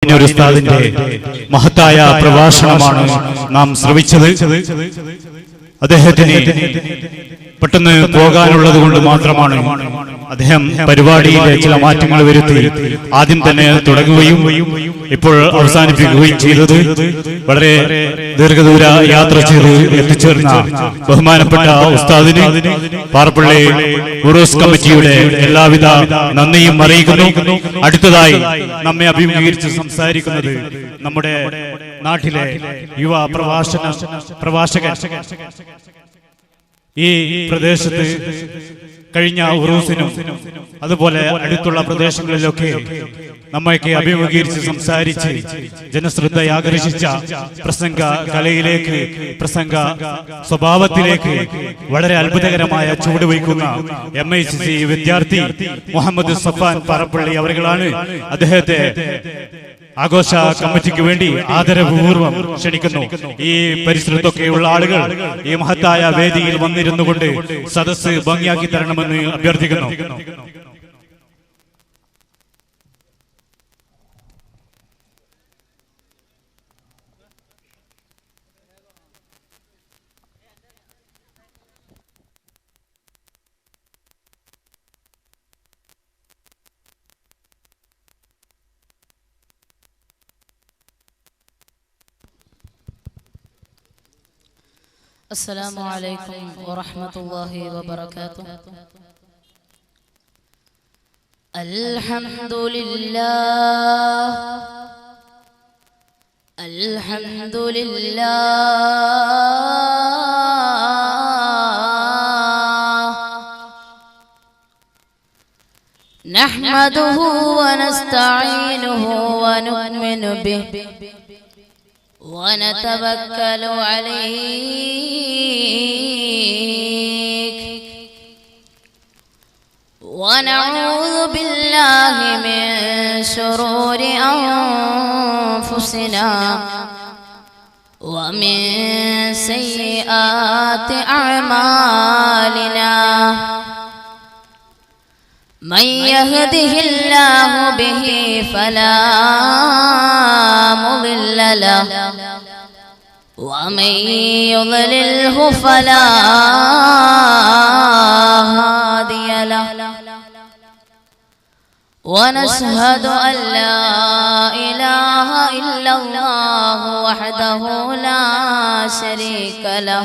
ഒരു ഉസ്താദിന്റെ മഹത്തായ പ്രഭാഷണമാണ് നാം ശ്രവിച്ചത്. അദ്ദേഹത്തിന് പെട്ടെന്ന് പോകാനുള്ളത് കൊണ്ട് മാത്രമാണ് അദ്ദേഹം പരിപാടിയിലെ ചില മാറ്റങ്ങൾ വരുത്തി ആദ്യം തന്നെ തുടങ്ങുകയും ഇപ്പോൾ അവസാനിപ്പിക്കുകയും ചെയ്തത്. വളരെ ദീർഘദൂര യാത്ര ചെയ്ത് എത്തിച്ചേർന്ന ബഹുമാനപ്പെട്ട ഉസ്താദിന് പാറപ്പള്ളി ഉറൂസ് കമ്മിറ്റിയുടെ എല്ലാവിധ നന്ദിയും അറിയിക്കുന്നു. അടുത്തതായി നമ്മെ അഭിമുഖീകരിച്ച് സംസാരിക്കുന്നത് നമ്മുടെ നാട്ടിലെ യുവ പ്രഭാഷകൻ. ഈ പ്രദേശത്ത് കഴിഞ്ഞ ഉറൂസിനും അതുപോലെ അടുത്തുള്ള പ്രദേശങ്ങളിലൊക്കെ നമ്മയൊക്കെ അഭിമുഖീകരിച്ച് സംസാരിച്ച് ജനശ്രദ്ധ ആകർഷിച്ച പ്രസംഗ കലയിലേക്ക്, പ്രസംഗ സ്വഭാവത്തിലേക്ക് വളരെ അത്ഭുതകരമായ ചുവടുവയ്ക്കുന്ന MICC വിദ്യാർത്ഥി മുഹമ്മദ് സഫാൻ പാറപ്പള്ളി അവர்களാണ്. അദ്ദേഹത്തെ ആഘോഷ കമ്മിറ്റിക്ക് വേണ്ടി ആദരപൂർവ്വം ക്ഷണിക്കുന്നു. ഈ പരിസരത്തൊക്കെയുള്ള ആളുകൾ ഈ മഹത്തായ വേദിയിൽ വന്നിരുന്നു കൊണ്ട് സദസ്സ് ഭംഗിയാക്കി തരണമെന്ന് അഭ്യർത്ഥിക്കുന്നു. السلام عليكم ورحمة الله وبركاته. الحمد لله الحمد لله نحمده ونستعينه ونؤمن به ونتوكل عليه ونعوذ بالله من شرور أنفسنا ومن سيئات أعمالنا. من يهده الله به فلا مضل له ومن يضلله فلا هادي له. ونشهد أن لا إله إلا الله وحده لا شريك له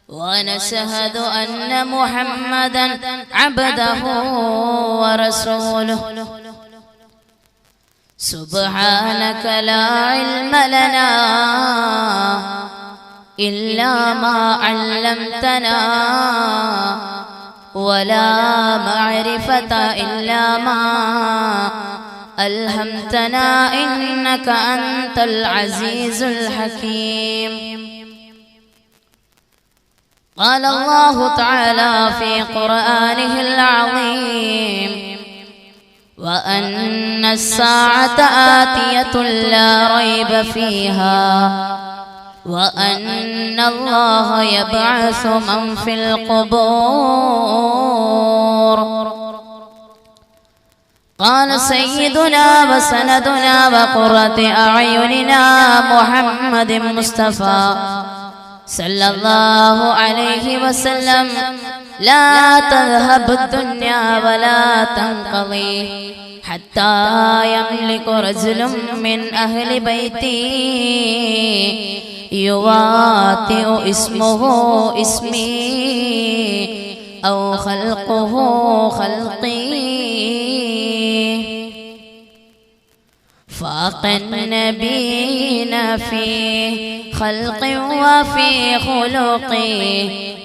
ونشهد أن محمدا عبده ورسوله. سبحانك لا علم لنا إلا ما علمتنا ولا معرفة إلا ما ألهمتنا إنك أنت العزيز الحكيم. قال الله تعالى في قرآنه العظيم وأن الساعة آتية لا ريب فيها وأن الله يبعث من في القبور. قال سيدنا وسندنا وقرة أعيننا محمد مصطفى صلى الله عليه وسلم لا تذهب الدنيا ولا تنقضي حتى يملك رجل من أهل بيتي يواطئ اسمه اسمي أو خلقه خلقي. فاق النبيين في خلق وفي خلق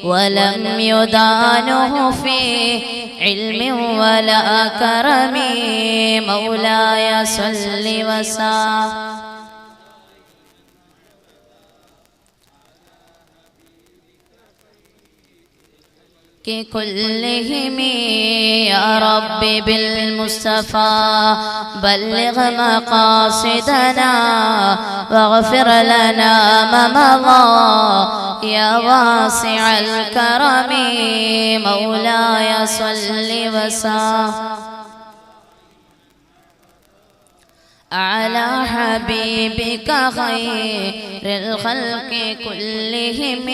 ولم يدانه في علم ولا كرم. مولاي صل وسلم كلهم يا رب بالمصطفى بلغ مقاصدنا واغفر لنا ما مضى يا واسع الكرم. مولاي صل وسلم على حبيبك خير الخلق كلهم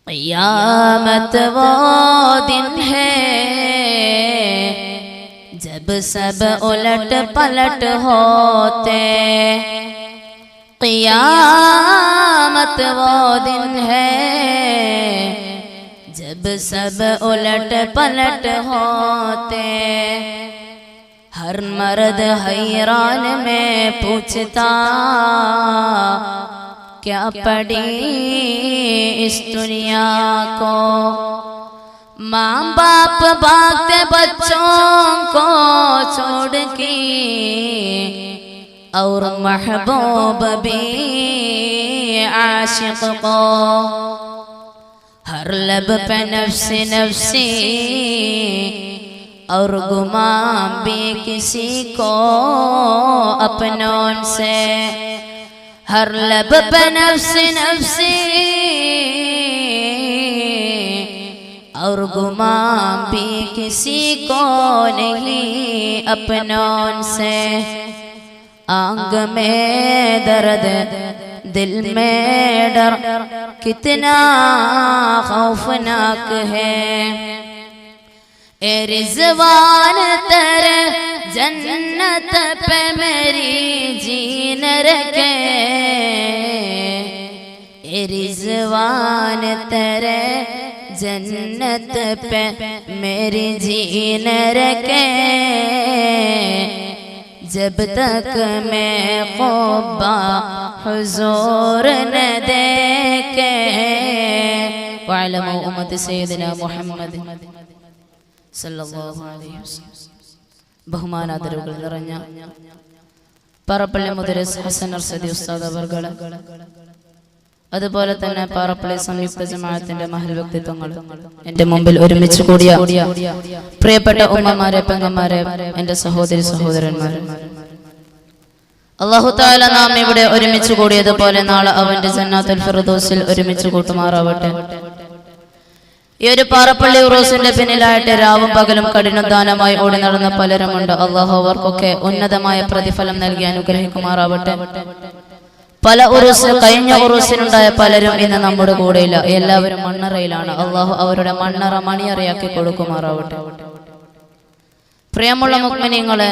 قیامت وہ دن ہے जब सब उलट पलट होते क़यामत वो दिन है जब सब उलट पलट होते हर मर्द हैरान में पूछता क्या पड़ी इस दुनिया को माँ बाप भागते बच्चों को छोड़ के और महबूब भी आशिक को हर लब पे नफ्सी नफ्सी और गुमान भी किसी को अपनों से हर लब पे नफ्सी नफ्सी और गुमान भी किसी को नहीं अपनों से आंग में दर्द दिल में डर कितना खौफनाक है ए रिज़वान तेरे जन्नत पे मेरी जीन रखे ए रिज़वान तेरे जन्नत पे मेरी जीन रखे जब तक मैं क़ुब्बा हुज़ूर न देखे वअलमु उम्मत सय्यदिना मुहम्मद സല്ലല്ലാഹു അലൈഹി വസല്ലം. ബഹുമാനാദരവുകൾ നിറഞ്ഞ പാറപ്പള്ളി മുദരിസ് ഹസൻ അർസദി ഉസ്താദ് അവർകൾ, അതുപോലെ തന്നെ പാറപ്പള്ളി സംയുക്ത ജമാഅത്തിന്റെ മഹൽ വ്യക്തിത്വങ്ങൾ, എന്റെ മുമ്പിൽ ഒരുമിച്ച് കൂടിയ പ്രിയപ്പെട്ട ഉമ്മമാരെ, പെങ്ങന്മാരെ, എന്റെ സഹോദരി സഹോദരന്മാരെ, അല്ലാഹു തആല നാം ഇവിടെ ഒരുമിച്ച് കൂടിയതുപോലെ നാളെ അവന്റെ ജന്നാത്തുൽ ഫിർദൗസിൽ ഒരുമിച്ച് കൂട്ടുമാറാവട്ടെ. ഈ ഒരു പാറപ്പള്ളി ഉറൂസിന്റെ പിന്നിലായിട്ട് രാവും പകലും കഠിനാധ്വാനമായി ഓടി നടന്ന പലരുമുണ്ട്. അല്ലാഹു അവർക്കൊക്കെ ഉന്നതമായ പ്രതിഫലം നൽകി അനുഗ്രഹിക്കുമാറാവട്ടെ. പല ഉറൂസ്, കഴിഞ്ഞ ഉറൂസിനുണ്ടായ പലരും ഇന്ന് നമ്മുടെ കൂടെയില്ല. എല്ലാവരും മണ്ണറയിലാണ്. അല്ലാഹു അവരുടെ മണ്ണറ മണിയറയാക്കി കൊടുക്കുമാറാവട്ടെ. പ്രിയമുള്ള മുഅ്മിനീങ്ങളെ,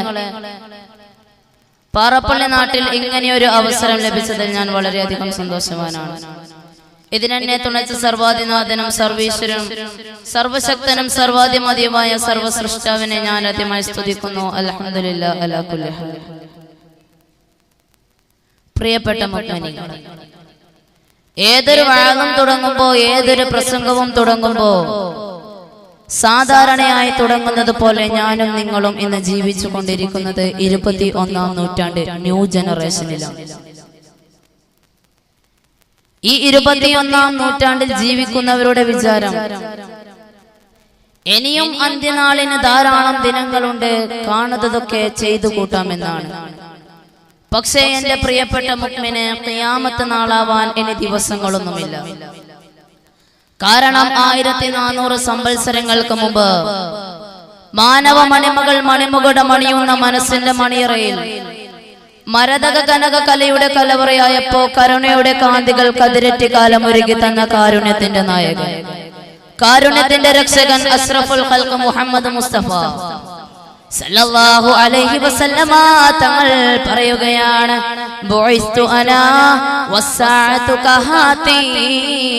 പാറപ്പള്ളി നാട്ടിൽ ഇങ്ങനെയൊരു അവസരം ലഭിച്ചതിൽ ഞാൻ വളരെയധികം സന്തോഷവാനാണ്. ഇതിനെന്നെ തുണച്ച സർവാധിനാഥനും സർവീശ്വരനും സർവശക്തനും സർവാധിമതിയുമായ സർവസൃഷ്ടാവിനെ ഞാൻ ആദ്യമായി സ്തുതിക്കുന്നു. അൽഹംദുലില്ലാഹി അലാ കുല്ലി ഹാൽ. പ്രിയപ്പെട്ട മുഅ്മിനീങ്ങളെ, ഏതൊരു വാഴം തുടങ്ങുമ്പോ, ഏതൊരു പ്രസംഗവും തുടങ്ങുമ്പോ സാധാരണയായി തുടങ്ങുന്നത് പോലെ ഞാനും നിങ്ങളും ഇന്ന് ജീവിച്ചു കൊണ്ടിരിക്കുന്നത് 21-ാം നൂറ്റാണ്ട് ന്യൂ ജനറേഷനിലാണ്. ഈ 21-ാം നൂറ്റാണ്ടിൽ ജീവിക്കുന്നവരുടെ വിചാരം ഇനിയും അന്ത്യനാളിന് ധാരാളം ദിനങ്ങളുണ്ട്, കാണുന്നതൊക്കെ ചെയ്തു കൂട്ടാമെന്നാണ്. പക്ഷേ എന്റെ പ്രിയപ്പെട്ട മുഅ്മിനെ, ഖിയാമത്ത് നാളാവാൻ ഇനി ദിവസങ്ങളൊന്നുമില്ല. കാരണം 1400 സംവത്സരങ്ങൾക്ക് മുമ്പ് മാനവ മണിമകൾ മണിമകുട മണിയുന്ന മനസ്സിന്റെ മണിയറയിൽ മരതക കനക കലയുടെ കലവറയായപ്പോ കരുണയുടെ കാന്തികൾ കതിരറ്റി കാലം ഒരുക്കി തന്ന കാരുണ്യത്തിന്റെ നായകൻ, കാരുണ്യത്തിന്റെ രക്ഷകൻ അസ്റഫുൽ ഖൽഖ് മുഹമ്മദ് മുസ്തഫ സല്ലല്ലാഹു അലൈഹി വസല്ലമ തങ്ങൾ പറയുകയാണ്, ബുഇസ്തു അനാ വസ്സഅതു കഹാതീൻ.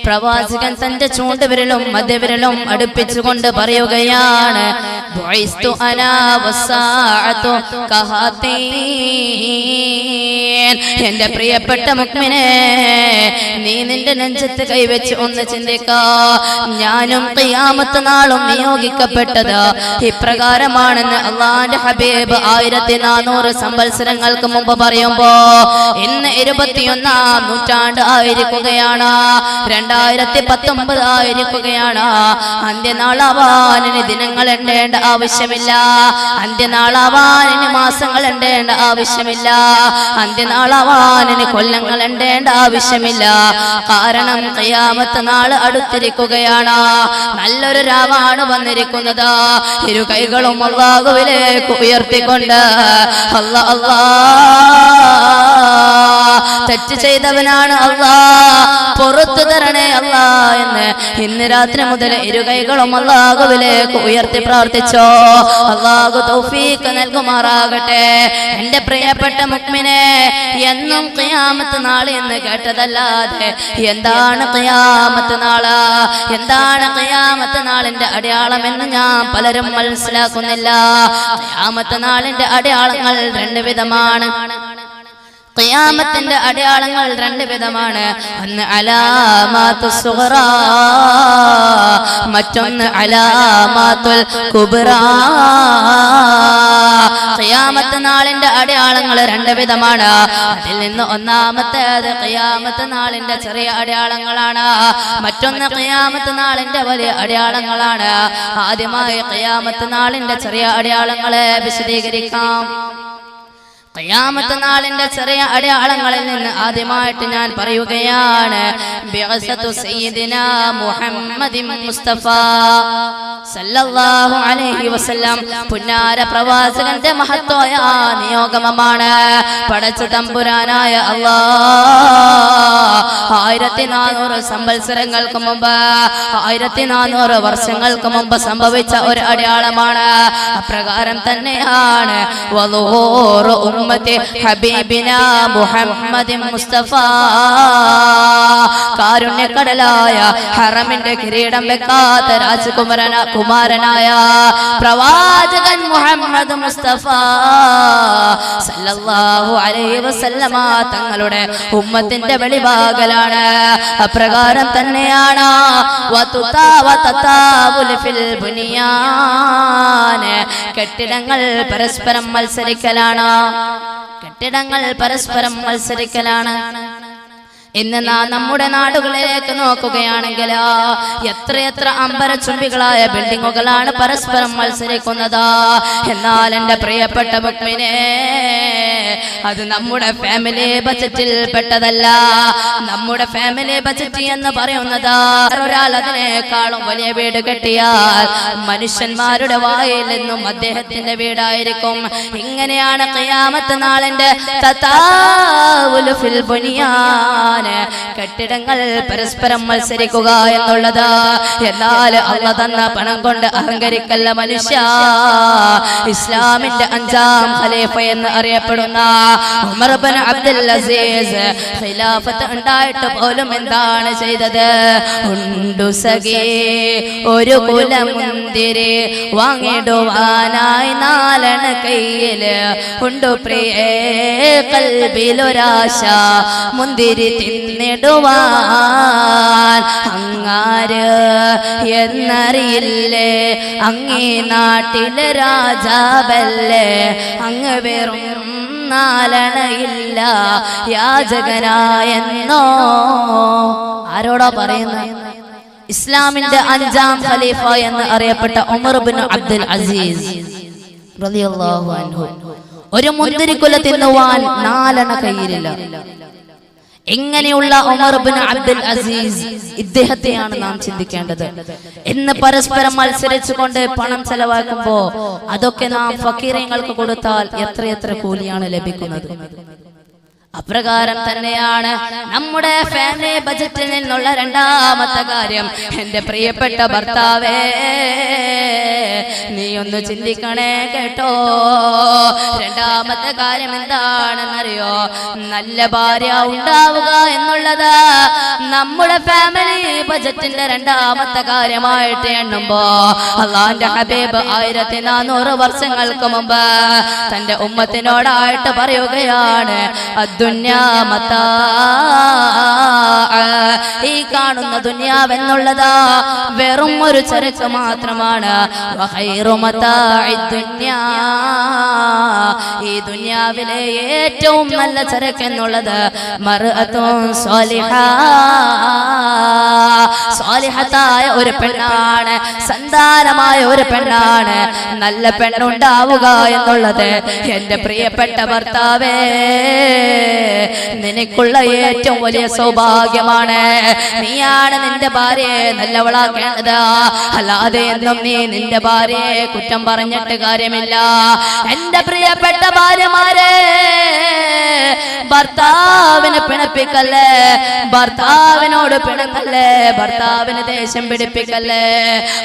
പ്രവാചകൻ തന്റെ ചൂണ്ടുവിരലും മധ്യവിരലും അടുപ്പിച്ചുകൊണ്ട് പറയുകയാണ്, ബുഇസ്തു അനാ വസ്സഅതു കഹാതീൻ. എന്റെ പ്രിയപ്പെട്ട മുഅ്മിനേ, നീ നിന്റെ നെഞ്ചത്ത് കൈവച്ച് ഒന്ന് ചിന്തിക്കാ. ഞാനും ഖിയാമത്ത് നാളും നിയോഗിക്കപ്പെട്ടത് ഇപ്രകാരമാണെന്ന് അല്ലാഹുവിന്റെ ഹബീബ് 1400 സംവത്സരങ്ങൾക്ക് മുമ്പ് പറയുമ്പോ ഇന്ന് 21-ാം നൂറ്റാണ്ട് ആയിരിക്കുകയാണ്, 2019 ആയിരിക്കുകയാണ്. അന്ത്യനാളാവാനിന് ദിനങ്ങൾ എണ്ണേണ്ട ആവശ്യമില്ല, അന്ത്യനാളാവാനിന് മാസങ്ങൾ എണ്ണേണ്ട ആവശ്യമില്ല, അന്ത്യനാളാവാനിന് കൊല്ലങ്ങൾ എണ്ണേണ്ട ആവശ്യമില്ല. കാരണം ഖിയാമത്ത് നാൾ അടുത്തിരിക്കുകയാണ്. നല്ലൊരു രാവാണ് വന്നിരിക്കുന്നത്. കൈകളും അല്ലാഹുവിലേക്ക് ഉയർത്തിക്കൊണ്ട് അല്ലാ അല്ലാ തെറ്റ് ചെയ്തവനാണ് അല്ലാ, പുറത്തു തരണേ അല്ലാ എന്ന് ഇന്ന് രാത്രി മുതൽ ഇരു കൈകളും അല്ലാഹുവിലേക്ക് ഉയർത്തി പ്രാർത്ഥിച്ചോ. അല്ലാഹു തൗഫീഖ് നൽകുമാറാകട്ടെ. എന്റെ പ്രിയപ്പെട്ട മുഅ്മിനേ, എന്നും ഖിയാമത്ത് നാൾ എന്ന് കേട്ടതല്ലാതെ എന്താണ് ഖിയാമത്ത് നാള്, എന്താണ് ഖിയാമത്ത് നാളിന്റെ അടയാളം എന്ന് ഞാൻ പലരും മനസ്സിലാക്കുന്നില്ല. ഖിയാമത്ത് നാളിന്റെ അടയാളങ്ങൾ രണ്ട് വിധമാണ്. ഖിയാമത്തിന്റെ അടയാളങ്ങൾ രണ്ട് വിധമാണ്. ഒന്ന് അലാമാത്തു സുഗ്റാ, മറ്റൊന്ന് അലാമാത്തുൽ കുബ്റാ. ഖിയാമത്ത് നാളിന്റെ അടയാളങ്ങൾ രണ്ട് വിധമാണ്. അതിൽ നിന്ന് ഒന്നാമത്തേത് ഖിയാമത്ത് നാളിന്റെ ചെറിയ അടയാളങ്ങളാണ്, മറ്റൊന്ന് ഖിയാമത്ത് നാളിന്റെ വലിയ അടയാളങ്ങളാണ്. ആദ്യമായി ഖിയാമത്ത് നാളിന്റെ ചെറിയ അടയാളങ്ങളെ വിശദീകരിക്കാം. ഖിയാമത്ത് നാളിന്റെ ചെറിയ അടയാളങ്ങളിൽ നിന്ന് ആദ്യമായിട്ട് ഞാൻ പറയുകയാണ് ബിഅസതു സയ്യിദിനാ മുഹമ്മദിൻ മുസ്തഫ സല്ലല്ലാഹു അലൈഹി വസല്ലം. പുന്നാര പ്രവാചകന്റെ മഹത്തായ നിയോഗമാണ്. പടച്ച തമ്പുരാനായ അല്ലാഹ് 1400 സംവത്സരങ്ങൾക്ക് മുമ്പ്, 1400 വർഷങ്ങൾക്ക് മുമ്പ് സംഭവിച്ച ഒരു അടയാളമാണ്. അപ്രകാരം തന്നെയാണ് വളുഹൂറു ഉമ്മത്തി ഹബീബിനാ മുഹമ്മദിൻ മുസ്തഫ. കാരുണ്യക്കടലായ ഹറമിന്റെ കിരീടം വെക്കാത്ത രാജകുമാരനായ പ്രവാചകൻ മുഹമ്മദ് മുസ്തഫ സല്ലല്ലാഹു അലൈഹി വസല്ലമ തങ്ങളുടെ ഉമ്മത്തിന്റെ വെളിവാകലാണ്. അപ്രകാരം തന്നെയാണ് കെട്ടിടങ്ങൾ പരസ്പരം മത്സരിക്കലാണ്, കെട്ടിടങ്ങൾ പരസ്പരം മത്സരിക്കലാണ്. ഇന്ന് നമ്മുടെ നാടുകളിലേക്ക് നോക്കുകയാണെങ്കിൽ എത്രയെത്ര അമ്പരച്ചുംബികളായ ബിൽഡിങ്ങുകളാണ് പരസ്പരം മത്സരിക്കുന്നത്. എന്നാൽ എൻ്റെ പ്രിയപ്പെട്ട മുഅ്മിനേ, അത് നമ്മുടെ ഫാമിലി ബജറ്റിൽ പെട്ടതല്ല. നമ്മുടെ ഫാമിലി ബജറ്റ് എന്ന് പറയുന്നത് ഒരാൾ അതിനേക്കാളും വലിയ വീട് കെട്ടിയാൽ മനുഷ്യന്മാരുടെ വായിൽ നിന്നും അദ്ദേഹത്തിന്റെ വീടായിരിക്കും. ഇങ്ങനെയാണ് ഖിയാമത്ത് നാളിന്റെ തതാവുലു ഫിൽ ബുനിയാൻ, കെട്ടിടങ്ങൾ പരസ്പരം മത്സരിക്കുക എന്നുള്ളത്. എന്നാൽ അല്ലാഹ് തന്ന പണം കൊണ്ട് അഹങ്കരിക്കല്ല മനുഷ്യ. ഇസ്ലാമിന്റെ 5ാം ഖലീഫ എന്ന് അറിയപ്പെടുന്ന ഉമർ ഇബ്നു അബ്ദുൽ അസീസ് ഖിലാഫത്ത് ഉണ്ടായിട്ട് പോലും എന്താണ് ചെയ്തത്? ഉണ്ടു സഖേ ഒരു കുലമുന്തിരി വാങ്ങിടുവാനായി 4 കയ്യില്, ഉണ്ടു പ്രിയേ കൽബിലൊരാശ മുന്തിരി തിന്നിടുവാൻ. അങ്ങാര് എന്നറിയില്ലേ, അങ്ങേ നാട്ടിലെ രാജാവല്ലേ, അങ്ങ് വെറും 4 യാചകനായെന്നോ. ആരോടാ പറയുന്നത്? ഇസ്ലാമിന്റെ 5ാം ഖലീഫ എന്ന് അറിയപ്പെട്ട ഉമർ ഇബ്നു അബ്ദുൽ അസീസ് റളിയല്ലാഹു അൻഹു. ഒരു മുന്തിരിക്കുല തിന്നുവാൻ 4 കയ്യിലില്ല. എങ്ങനെയുള്ള ഉമർ ഇബ്നു അബ്ദുൽ അസീസ്, ഇദ്ദേഹത്തെയാണ് നാം ചിന്തിക്കേണ്ടത്. ഇന്ന് പരസ്പരം മത്സരിച്ചുകൊണ്ട് പണം ചെലവാക്കുമ്പോ അതൊക്കെ നാം ഫക്കീറങ്ങൾക്ക് കൊടുത്താൽ എത്രയെത്ര കൂലിയാണ് ലഭിക്കുന്നത്. അപ്രകാരം തന്നെയാണ് നമ്മുടെ ഫാമിലി ബജറ്റിൽ നിന്നുള്ള 2ാമത്തെ കാര്യം. എന്റെ പ്രിയപ്പെട്ട ഭർത്താവേ, നീ ഒന്ന് ചിന്തിക്കണേ കേട്ടോ. 2ാമത്തെ കാര്യം എന്താണെന്നറിയോ? നല്ല ഭാര്യ ഉണ്ടാവുക എന്നുള്ളത് നമ്മുടെ ഫാമിലി ബജറ്റിന്റെ 2ാമത്തെ കാര്യമായിട്ട് എണ്ണുമ്പോ അല്ലാഹുവിന്റെ ഹബീബ് 1400 വർഷങ്ങൾക്ക് മുമ്പ് തന്റെ ഉമ്മത്തിനോടായിട്ട് പറയുകയാണ്, ഈ കാണുന്ന ദുനിയാവെന്നുള്ളത് വെറും ഒരു ചരക്ക് മാത്രമാണ്. ഈ ദുനിയാവിലെ ഏറ്റവും നല്ല ചരക്ക് എന്നുള്ളത് മർഅത്തുൻ സ്വാലിഹ, സ്വാലിഹത്തായ ഒരു പെണ്ണാണ്, സന്താനമായ ഒരു പെണ്ണാണ്. നല്ല പെണ്ണുണ്ടാവുക എന്നുള്ളത് എന്റെ പ്രിയപ്പെട്ട ഭർത്താവേ നിനക്കുള്ള ഏറ്റവും വലിയ സൗഭാഗ്യമാണ്. നീയാണ് നിന്റെ ഭാര്യയെ നല്ലവളാക്കേണ്ടത്, അല്ലാതെ എന്നും നീ നിന്റെ ഭാര്യയെ കുറ്റം പറഞ്ഞിട്ട് കാര്യമില്ല. എന്റെ പ്രിയപ്പെട്ട ഭാര്യമാരെ, ഭർത്താവിനെ പിണപ്പിക്കല്ലേ, ഭർത്താവിനോട് പിണക്കല്ലേ, ഭർത്താവിന് ദേഷ്യം പിടിപ്പിക്കല്ലേ.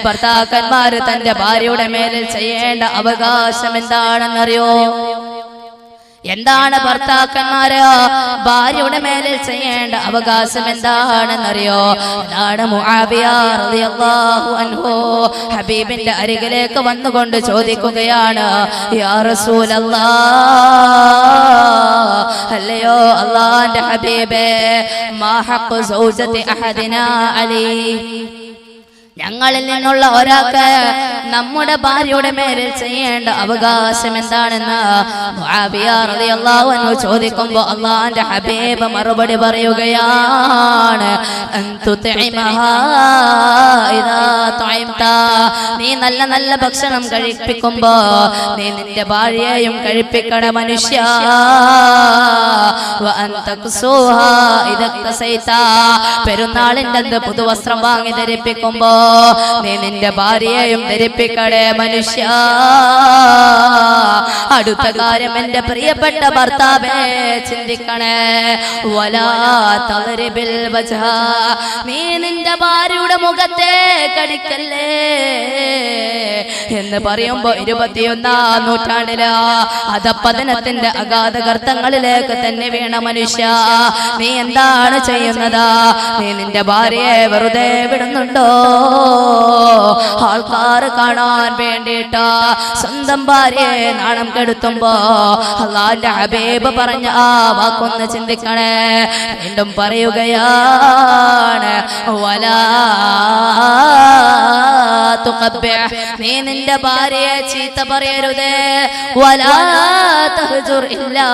ഭർത്താക്കന്മാര് തന്റെ ഭാര്യയുടെ മേലിൽ ചെയ്യേണ്ട അവകാശം എന്താണെന്നറിയോ? എന്താണ് ഭർത്താക്കന്മാര് ഭാര്യയുടെ മേലിൽ ചെയ്യേണ്ട അവകാശം എന്താണെന്നറിയോ? അതാണ് മുആവിയ റളിയല്ലാഹു അൻഹു ഹബീബിന്റെ അരികിലേക്ക് വന്നുകൊണ്ട് ചോദിക്കുകയാണ്, യാ റസൂലല്ലാഹ്, അല്ലയോ അല്ലാഹുവിന്റെ ഹബീബേ, മാ ഹഖ്ഖു സൗജതി അഹദിനാ അലൈഹി, ഞങ്ങളിൽ നിന്നുള്ള ഒരാൾക്ക് നമ്മുടെ ഭാര്യയുടെ മേലിൽ ചെയ്യേണ്ട അവകാശം എന്താണെന്ന് മുആവിയ റളിയല്ലാഹു അൻഹു ചോദിക്കുമ്പോൾ അല്ലാഹുവിന്റെ ഹബീബ് മറുപടി പറയുകയാണ്, നീ നല്ല നല്ല ഭക്ഷണം കഴിപ്പിക്കുമ്പോ നീ നിന്റെ ഭാര്യയെയും കഴിപ്പിക്കണ മനുഷ്യ. പെരുന്നാളിന്റെ പുതുവസ്ത്രം വാങ്ങി ധരിപ്പിക്കുമ്പോ നീ നിന്റെ ഭാര്യയെയും ധരിപ്പിക്കണേ മനുഷ്യ. അടുത്ത കാര്യം എന്റെ പ്രിയപ്പെട്ട ഭർത്താവേ ചിന്തിക്കണേ, വലാ തളരിബിൽ വജ്ഹ, നീ നിന്റെ ഭാര്യയുടെ മുഖത്തെ കടിക്കല്ലേ എന്ന് പറയുമ്പോ 21-ാം നൂറ്റാണ്ടില് അധപ്പതനത്തിന്റെ അഗാധ ഗർത്തങ്ങളിലേക്ക് തന്നെ വീണ മനുഷ്യ, നീ എന്താണ് ചെയ്യുന്നത്? നീ നിന്റെ ഭാര്യയെ വെറുതെ വിടുന്നുണ്ടോ? ആൾക്കാർ കാണാൻ വേണ്ടിയിട്ട് സ്വന്തം ഭാര്യയെ നാണം കെടുത്തുമ്പോ അല്ലാഹുവിന്റെ ഹബീബ് പറഞ്ഞ ആ വാക്കൊന്ന് ചിന്തിക്കണേ. വീണ്ടും പറയുകയാണ്, വലാ തുഖബ്ബിഹ്, നീ നിന്റെ ഭാര്യയെ ചീത്ത പറയരുതേ. വലാ തഹ്ജുർ ഇല്ലാ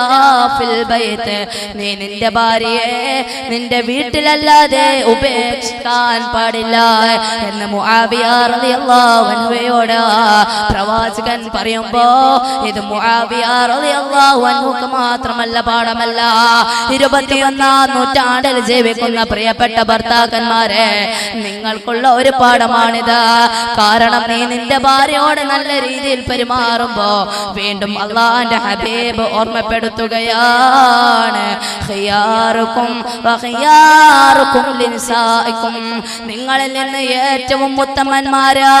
ഫിൽ ബൈത്ത്, നീ നിന്റെ ഭാര്യയെ നിന്റെ വീട്ടിലല്ലാതെ ഉപേക്ഷിക്കാൻ പാടില്ല എന്ന് മുആവിയ റളിയല്ലാഹു അൻഹുയോട് പ്രവാചകൻ പറയുമ്പോ ഇത് മുആവിയ റളിയല്ലാഹു അൻഹുക്ക് മാത്രമല്ല പാഠമല്ല, 21-ാം നൂറ്റാണ്ടിൽ ജീവിക്കുന്ന പ്രിയപ്പെട്ട ഭർത്താക്കന്മാരെ നിങ്ങൾക്കുള്ള ഒരു പാഠമാണിത്. കാരണം നീ നിന്റെ ഭാര്യയോട് നല്ല രീതിയിൽ പെരുമാറുമ്പോ വീണ്ടും അല്ലാഹുവിന്റെ ഹബീബ് ഓർമ്മപ്പെടുത്തുകയാണ്, ഖിയാറുക്കും വഖിയാറുക്കും ലിൻസായിക്കും, നിങ്ങളിൽ നിന്ന് ഏറ്റവും ഉത്തമന്മാരാ,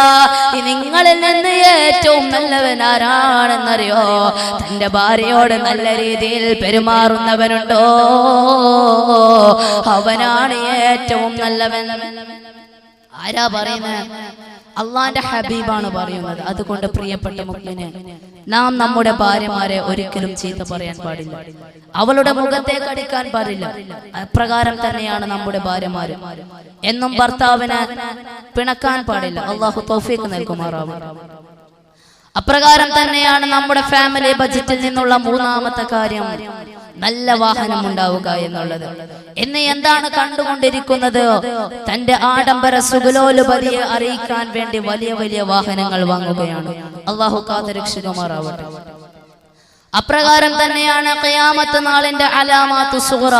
നിങ്ങളിൽ നിന്ന് ഏറ്റവും നല്ലവനാരാണെന്നറിയോ? തന്റെ ഭാര്യയോട് നല്ല രീതിയിൽ പെരുമാറുന്നവനുണ്ടോ അവനാണ് ഏറ്റവും നല്ലവൻ. ആരാ പറയുന്നത്? അള്ളാന്റെ ഹബീബാണ് പറയുന്നത്. അതുകൊണ്ട് പ്രിയപ്പെട്ട മുഅ്മിനേ, നാം നമ്മുടെ ഭാര്യമാരെ ഒരിക്കലും ചീത്ത പറയാൻ പാടില്ല, അവളുടെ മുഖത്തെ കടിക്കാൻ പാടില്ല. അപ്രകാരം തന്നെയാണ് നമ്മുടെ ഭാര്യമാര്. എന്നും ഭർത്താവിനെ പിണക്കാൻ പാടില്ല. അള്ളാഹു തൗഫീഖ് നൽകുമാറാവട്ടെ. അപ്രകാരം തന്നെയാണ് നമ്മുടെ ഫാമിലി ബജറ്റിൽ നിന്നുള്ള മൂന്നാമത്തെ കാര്യം, നല്ല വാഹനം ഉണ്ടാവുക എന്നുള്ളത്. എന്നെ എന്താണ് കണ്ടുകൊണ്ടിരിക്കുന്നത്? തന്റെ ആഡംബര സുഖലോലുപതിയെ അറിയിക്കാൻ വേണ്ടി വലിയ വലിയ വാഹനങ്ങൾ വാങ്ങുകയാണ്. അള്ളാഹു കാത്തുരക്ഷിക്കുമാറാവട്ടെ. അപ്രകാരം തന്നെയാണ് ഖിയാമത്ത് നാളിന്റെ അലാമാത്തു സുഗ്റ,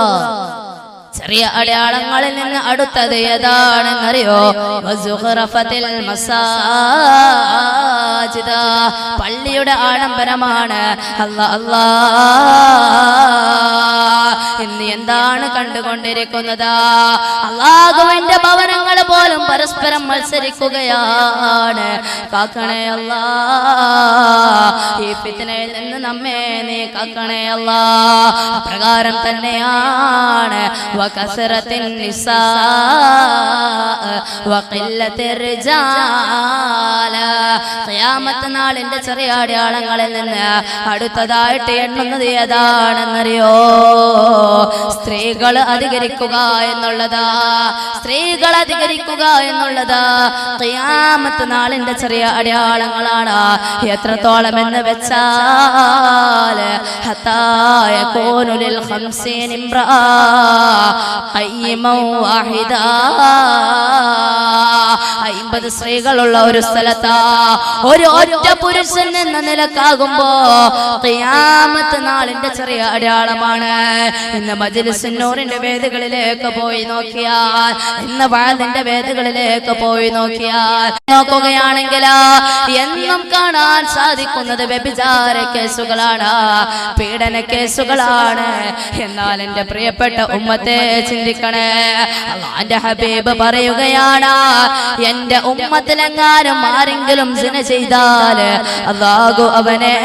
ചെറിയ അടയാളങ്ങളിൽ നിന്ന് അടുത്തത് ഏതാണെന്നറിയോ? വസുഖറഫത്തിൽ മസാജിദ, പള്ളിയുടെ ആഡംബരമാണ്. ഇന്ന് എന്താണ് കണ്ടുകൊണ്ടിരിക്കുന്നത്? അല്ലാഹുവിന്റെ ഭവനങ്ങൾ പോലും പരസ്പരം മത്സരിക്കുകയാണ്. കാക്കണേ അല്ലാ, ഈ ഫിത്നയിൽ നിന്ന് നമ്മെ നീ കാക്കണേ അല്ലാ. പ്രകാരം തന്നെയാണ് വകസറത്തിൻ നിസാ വഖില്ലത്തിർ റിജാല, ഖിയാമത്ത് നാളിന്റെ ചെറിയ അടയാളങ്ങളിൽ നിന്ന് അടുത്തതായിട്ട് എണ്ണുന്നത് ഏതാണെന്നറിയോ? സ്ത്രീകൾ അധികരിക്കുക എന്നുള്ളതാ, സ്ത്രീകൾ അധികരിക്കുക എന്നുള്ളതാ ഖിയാമത്ത് നാളിന്റെ ചെറിയ അടയാളങ്ങളാണ്. എത്രത്തോളം എന്ന് വെച്ചാൽ ഹത്താ യകൂനു ലിൽ 50 ഇംറഅ ഖയ്യിമൻ വാഹിദ, 50 സ്ത്രീകളുള്ള ഒരു സ്ഥലത്താ ഒരു ഒറ്റ പുരുഷൻ എന്ന നിലക്കാകുമ്പോ ഖിയാമത്ത് നാളിന്റെ ചെറിയ അടയാളമാണ്. ഇന്ന് മജ്‌ലിസുൻ നൂറിന്റെ വേദികളിലേക്ക് പോയി നോക്കിയാൽ, ഇന്ന് വഅദിന്റെ വേദികളിലേക്ക് പോയി നോക്കിയാൽ നോക്കുകയാണെങ്കിൽ എന്നും കാണാൻ സാധിക്കുന്നത് വ്യഭിചാര കേസുകളാണ്, പീഡന കേസുകളാണ്. എന്നാൽ എന്റെ പ്രിയപ്പെട്ട ഉമ്മത്തെ ചിന്തിക്കണേ, അല്ലാഹുവിന്റെ ഹബീബ് പറയുകയാണ്, എന്റെ ഉമ്മത്തിലെങ്ങാനും ആരെങ്കിലും സിന ചെയ്താൽ അല്ലാഹു അവനെ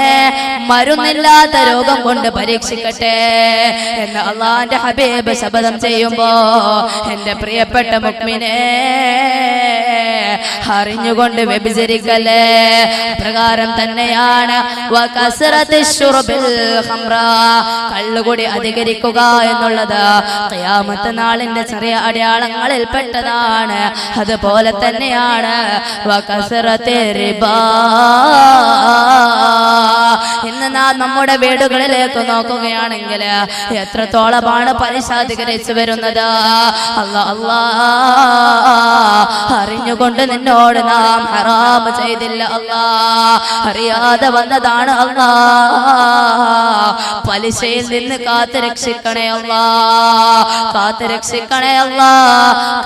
മരുന്നില്ലാത്ത രോഗം കൊണ്ട് പരീക്ഷിക്കട്ടെ എന്ന് അല്ലാഹുവിന്റെ ഹബീബ് ശപഥം ചെയ്യുമ്പോ എന്റെ പ്രിയപ്പെട്ട മുഅ്മിനേ, അറിഞ്ഞുകൊണ്ട് വ്യഭിചരിക്കല്ലേ. പ്രകാരം തന്നെയാണ് കള്ളുകൂടി അധികരിക്കുക എന്നുള്ളത് ഖിയാമത്ത് നാളിന്റെ ചെറിയ അടയാളങ്ങളിൽ പെട്ടതാണ്. അതുപോലെ തന്നെയാണ് ഇന്ന് നാം നമ്മുടെ വീടുകളിലേക്ക് നോക്കുകയാണെങ്കിൽ എത്രത്തോളമാണ് പലിശ അധികരിച്ചു വരുന്നത്. അറിഞ്ഞുകൊണ്ട് നിന്നോട് നാം ഹറാം ചെയ്തില്ല അല്ലാ, അറിയാതെ വന്നതാണ് അല്ലാ. പലിശയിൽ നിന്ന് കാത്ത് രക്ഷിക്കണേ അല്ലാ, കാത്ത് രക്ഷിക്കണേ അല്ലാ,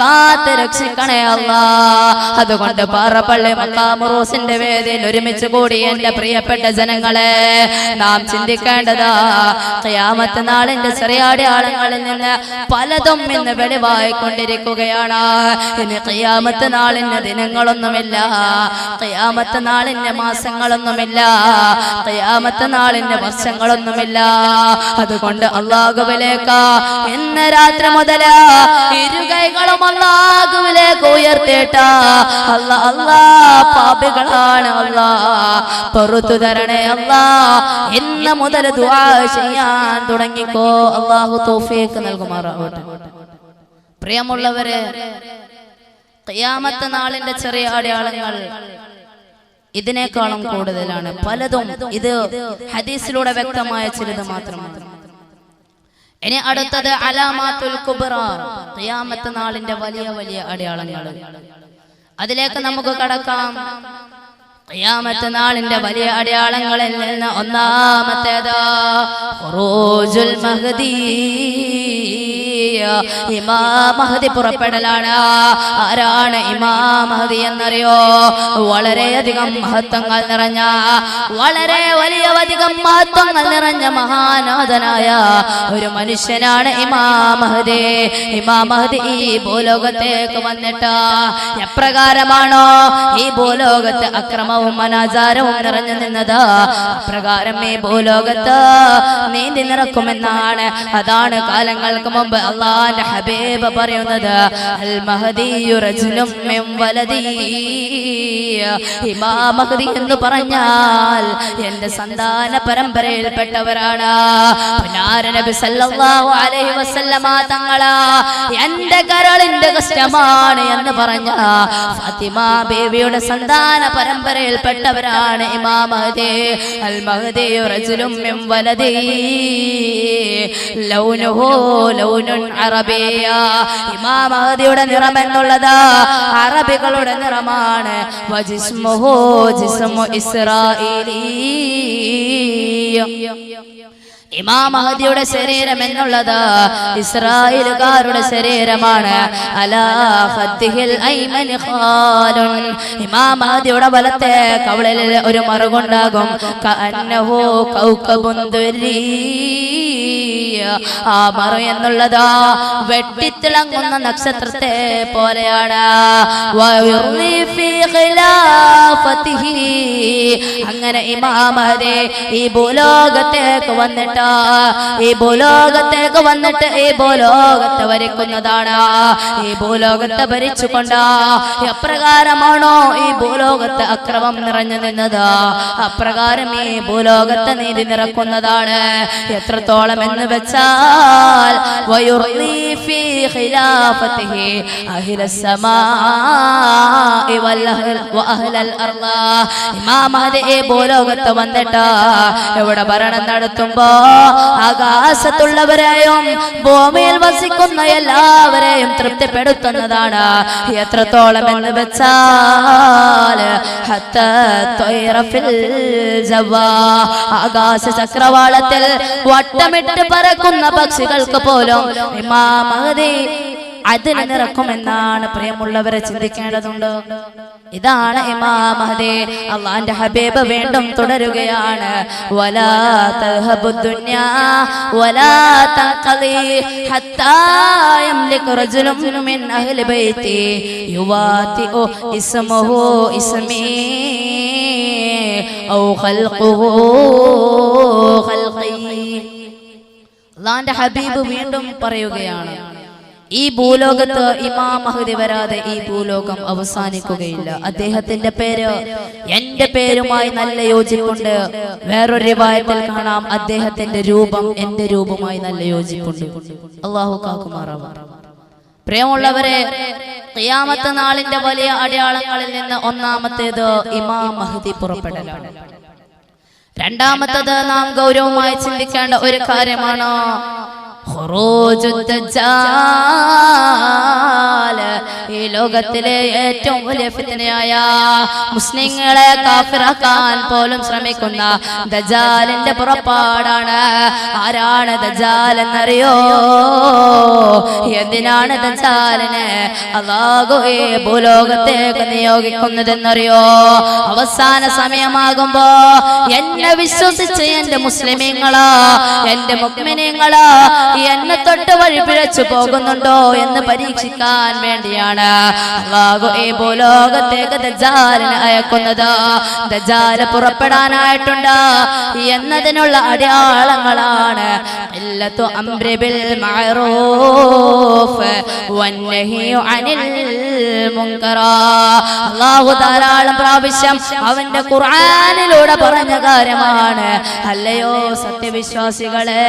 കാത്ത് രക്ഷിക്കണേ അല്ലാ. അതുകൊണ്ട് പാറപ്പള്ളി മഖാമുർ റൂസിന്റെ വേദിയിൽ ഒരുമിച്ച് കൂടി എന്റെ പ്രിയപ്പെട്ട ജനങ്ങളെ, നാം ചിന്തിക്കേണ്ടതാ ഖിയാമത്ത് നാളിന്റെ ചെറിയ അടയാളങ്ങളിൽ നിന്ന് പലതും ഇന്ന് വെളിവായിക്കൊണ്ടിരിക്കുകയാണ്. ഇനി ഖിയാമത്ത് നാളിന് ദിനങ്ങളൊന്നുമില്ല, ഖിയാമത്ത് നാളിന് മാസങ്ങളൊന്നുമില്ല, ഖിയാമത്ത് നാളിന് വർഷങ്ങളൊന്നുമില്ല. അതുകൊണ്ട് അല്ലാഹുവിലേക്ക് ഇന്ന് രാത്രി മുതൽ ഇരുകൈകളും അല്ലാഹുവിലേക്ക് ഉയർത്തിയിട്ട അല്ലാ, അല്ലാ പാപികളാണ് അല്ലാ, പൊറുത്തു തരണേ അല്ലാ. ഇന്ന് മുതൽ ദുആ ചെയ്യാൻ തുടങ്ങിക്കോ, അല്ലാഹു തൗഫീഖ് നൽകുമാറാവട്ടെ. പ്രിയമുള്ളവരെ, ഖിയാമത്ത് നാളിന്റെ ചെറിയ അടയാളങ്ങൾ ഇതിനേക്കാളും കൂടുതലാണ്. പലതും ഇത് ഹദീസിലൂടെ വ്യക്തമായ ചിലത് മാത്രമാണ്. ഇനി അടുത്തത് അലാമാത്തുൽ കുബ്ര, ഖിയാമത്ത് നാളിന്റെ വലിയ വലിയ അടയാളങ്ങൾ. അതിലേക്ക് നമുക്ക് കടക്കാം. ഖിയാമത്ത് നാളിന്റെ വലിയ അടയാളങ്ങളിൽ നിന്ന് ഒന്നാമത്തേത് ഖുറൂജുൽ മഹ്ദി, ഇമാം മഹ്ദി പുറപ്പെടലാണ്. ആരാണ് ഇമാം മഹ്ദി എന്നറിയോ? വളരെയധികം മഹത്വങ്ങൾ നിറഞ്ഞ, വളരെ വലിയധികം മഹത്വങ്ങൾ നിറഞ്ഞ മഹാനാഥനായ ഒരു മനുഷ്യനാണ് ഇമാം മഹ്ദി. ഇമാം മഹ്ദി ഈ ഭൂലോകത്തേക്ക് വന്നിട്ട് എപ്രകാരമാണോ ഈ ഭൂലോകത്ത് അക്രമവും അനാചാരവും നിറഞ്ഞു നിന്നത്, അപ്രകാരം ഈ ഭൂലോകത്ത് നീന്തി നിറക്കുമെന്നാണ്. അതാണ് കാലങ്ങൾക്ക് മുമ്പ് അല്ലാഹുവിന്റെ ഹബീബ് പറയുന്നത്, അൽ മഹദിയു റജുലും മിൻ വലദി. ഇമാം മഹ്ദി എന്ന് പറഞ്ഞാൽ എന്റെ സന്താന പരമ്പരയിൽപ്പെട്ടവരാണ്. നബി സല്ലല്ലാഹു അലൈഹി വസല്ലമ തങ്ങളെ എന്റെ കരളിന്റെ കഷ്ടമാണ് എന്ന് പറഞ്ഞ ഫാത്തിമ ബീവിയുടെ സന്താന പരമ്പരയിൽപ്പെട്ടവരാണ് ഇമാം മഹ്ദി. അൽ മഹദിയു റജുലും മിൻ വലദി ലൗനുഹു ലൗനുൻ അറബിയ. ഇമാം മഹ്ദിയുടെ നിറം എന്നുള്ളത് അറബികളുടെ നിറമാണ്. വജിസ്മുഹു ജിസ്മു ഇസ്രാഈലി. ഇമാം മഹദിയുടെ ശരീരം എന്നുള്ളത് ഇസ്രായേലുകാരുടെ ശരീരമാണ്. അലാ ഖദ്ദിഹിൽ ഐമൻ ഖാലുൻ. ഇമാം മഹദിയുടെ വലത്തെ കവിളിൽ ഒരു മറുകുണ്ടാകും. കഅന്നഹു കൗകബുൻ ദുരി. ആ മറു എന്നുള്ളത് വെട്ടിത്തിളങ്ങുന്ന നക്ഷത്രത്തെ പോലെയാണ്. അങ്ങനെ ഇമാം മഹദി ഈ ഭൂലോകത്തേക്ക് വന്നിട്ട് ഈ ഭൂലോകത്തെ ഭരിക്കുന്നതാണ്. ഈ ഭൂലോകത്തെ ഭരിച്ചുകൊണ്ട് എപ്രകാരമാണോ ഈ ഭൂലോകത്ത് അക്രമം നിറഞ്ഞു നിന്നത്, അപ്രകാരം ഈ ഭൂലോകത്തെ നീതി നിറക്കുന്നതാണ്. എത്രത്തോളം എന്ന് വെച്ചാൽ ഇമാം മഹദി ഈ ഭൂലോകത്ത് വന്നിട്ട് ഇവിടെ ഭരണം നടത്തുമ്പോ ആകാശത്തുള്ളവരെയും ഭൂമിയിൽ വസിക്കുന്ന എല്ലാവരെയും തൃപ്തിപ്പെടുത്തുന്നതാണ്. എത്രത്തോളം എന്ന് വെച്ചാൽ ആകാശ ചക്രവാളത്തിൽ വട്ടമിട്ട് പറ പറക്കുന്ന പക്ഷികൾക്ക് പോലും ഇമാം മഹ്ദി അതിന് നിറക്കുമെന്നാണ് പ്രിയമുള്ളവരെ ചിന്തിക്കേണ്ടതുണ്ട്. ഇതാണ് ഇമാം മഹ്ദി. അല്ലാഹുവിന്റെ ഹബീബ് വീണ്ടും തുടരുകയാണ്, വലാ തഹബു ദുനിയാ വലാ തഖലി ഹത്താ യംലിക റജുലുൻ മിൻ അഹ്ലി ബൈതി യുവാതിഉ ഇസ്മുഹു ഇസ്മി ഔ ഖൽഖുഹു ഖൽഖി. അല്ലാഹുവിന്റെ ഹബീബ് വീണ്ടും പറയുകയാണ്, ഈ ഭൂലോകത്ത് ഇമാം മഹ്ദി വരാതെ ഈ ഭൂലോകം അവസാനിക്കുകയില്ല. അദ്ദേഹത്തിന്റെ പേര് എന്റെ പേരുമായി നല്ല യോജിപ്പുണ്ട്. വേറൊരു റിവായത്തിൽ കാണാം, അദ്ദേഹത്തിന്റെ രൂപം എന്റെ രൂപമായി നല്ല യോജിപ്പുണ്ട്. അല്ലാഹു കാക്കുമാറാവട്ടെ. പ്രിയമുള്ളവരെ, ഖിയാമത്ത് നാളിന്റെ വലിയ അടയാളങ്ങളിൽ നിന്ന് ഒന്നാമത്തേത് ഇമാം മഹ്ദി പുറപ്പെടലാണ്. രണ്ടാമത്തേത് നാം ഗൗരവമായി ചിന്തിക്കേണ്ട ഒരു കാര്യമാണ് ഖുറൂജുദ് ദജ്ജാൽ. ഈ ലോകത്തിലെ ഏറ്റവും വലിയ ഫിത്നയായ മുസ്ലിങ്ങളെ കാഫിറാക്കാൻ പോലും ശ്രമിക്കുന്ന ദജ്ജാലിന്റെ പുറപ്പാടാണ്. ആരാണ് ദജ്ജാൽ എന്നറിയോ? എന്തിനാണ് ദജ്ജാലിനെ അല്ലാഹു ഈ ഭൂലോകത്തേക്ക് നിയോഗിക്കുന്നതെന്നറിയോ? അവസാന സമയമാകുമ്പോ എന്നെ വിശ്വസിച്ച് എന്റെ മുസ്ലിമീങ്ങളാ, എന്റെ മുഅ്മിനീങ്ങളാ എന്നെ തൊട്ട് വഴി പിഴച്ചു പോകുന്നുണ്ടോ എന്ന് പരീക്ഷിക്കാൻ വേണ്ടിയാണ് അല്ലാഹു ഈ ഭൂലോകത്തേക്ക് ദജ്ജാലിനെ അയക്കുന്നത്. ദജ്ജാല് പുറപ്പെടാനായിട്ടുണ്ട് എന്നതിനുള്ള അടയാളങ്ങളാണ് ഖില്ലത്തു അംരി ബിൽ മഅറൂഫ് വന്നഹ്യു അനിൽ മുൻകർ. അല്ലാഹു ധാരാളം പ്രാവശ്യം അവന്റെ ഖുർആനിലൂടെ പറഞ്ഞ കാര്യമാണ്, അല്ലയോ സത്യവിശ്വാസികളെ,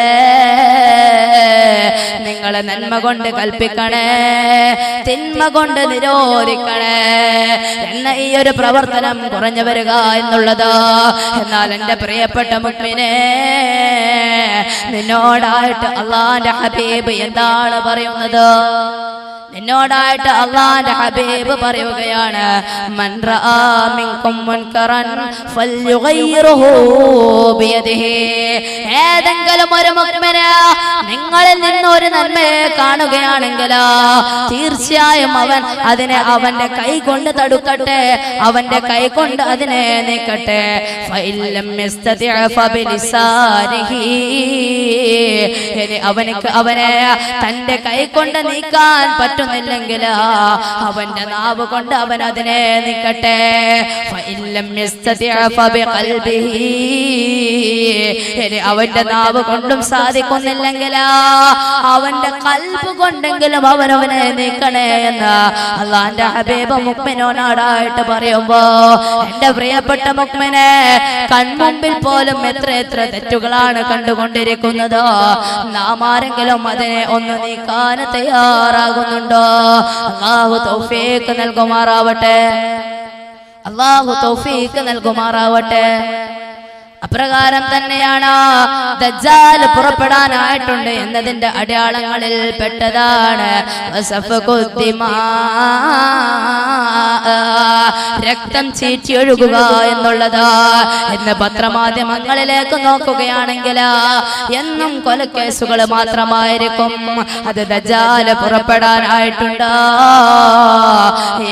നിങ്ങളെ നന്മ കൊണ്ട് കൽപ്പിക്കണേ, തിന്മ കൊണ്ട് നിരോധിക്കണേ എന്ന ഈ ഒരു പ്രവർത്തനം കുറഞ്ഞു വരിക എന്നുള്ളത്. എന്നാൽ എന്റെ പ്രിയപ്പെട്ട മുഅ്മിനേ, നിന്നോടായിട്ട് അല്ലാഹുവിന്റെ ഹബീബ് എന്താണ് പറയുന്നത്? നിന്നോടായിട്ട് അല്ലാഹുവിന്റെ ഹബീബ് പറയുകയാണ്, മൻ റആ മിൻകും മുൻകറൻ ഫൽയുഗയ്യിറുഹു ബിയദിഹി. ഏതെങ്കിലും ഒരു മുഅ്മിന നിങ്ങളിൽ നിന്ന് ഒരു നന്മയെ കാണുകയാണെങ്കിൽ തീർച്ചയായും അവൻ അതിനെ അവന്റെ കൈ കൊണ്ട് തടുക്കട്ടെ, അവന്റെ കൈ കൊണ്ട് അതിനെ നീക്കട്ടെ. ഫഇല്ലം യസ്തതി' ഫബിലിസാനിഹി. ഇനി അവനെ തന്റെ കൈ കൊണ്ട് നീക്കാൻ പറ്റുന്നില്ലെങ്കിൽ അവന്റെ നാവ് കൊണ്ട് അവൻ അതിനെ നീക്കട്ടെ. ഫഇല്ലം യസ്തതി' ഫബിഖൽബിഹി. ഇനി അവന്റെ നാവ് കൊണ്ടും സാധിക്കുന്നില്ലെങ്കിൽ അവന്റെ കൽബ് കൊണ്ടെങ്കിലും അവനെ നീക്കണേ എന്ന് അല്ലാഹുവിന്റെ ഹബീബ് മുഅ്മിനോടായിട്ട് പറയുമ്പോ, എന്റെ പ്രിയപ്പെട്ട മുഅ്മിനെ, കൺമുമ്പിൽ പോലും എത്ര തെറ്റുകളാണ് കണ്ടുകൊണ്ടിരിക്കുന്നത്. നാം ആരെങ്കിലും അതിനെ ഒന്ന് നീക്കാൻ തയ്യാറാകുന്നുണ്ടോ? അല്ലാഹു തൗഫീഖ് നൽകുമാറാവട്ടെ. അല്ലാഹു തൗഫീഖ് നൽകുമാറാവട്ടെ. അപ്രകാരം തന്നെയാണ് ദജ്ജാൽ പുറപ്പെടാനായിട്ടുണ്ട് എന്നതിന്റെ അടയാളങ്ങളിൽ പെട്ടതാണ് രക്തം ചീറ്റിയൊഴുകുക എന്നുള്ളത്. ഇന്ന് പത്രമാധ്യമങ്ങളിലേക്ക് നോക്കുകയാണെങ്കിൽ എന്നും കൊലക്കേസുകൾ മാത്രമായിരിക്കും. അത് ദജ്ജാൽ പുറപ്പെടാനായിട്ടുണ്ട്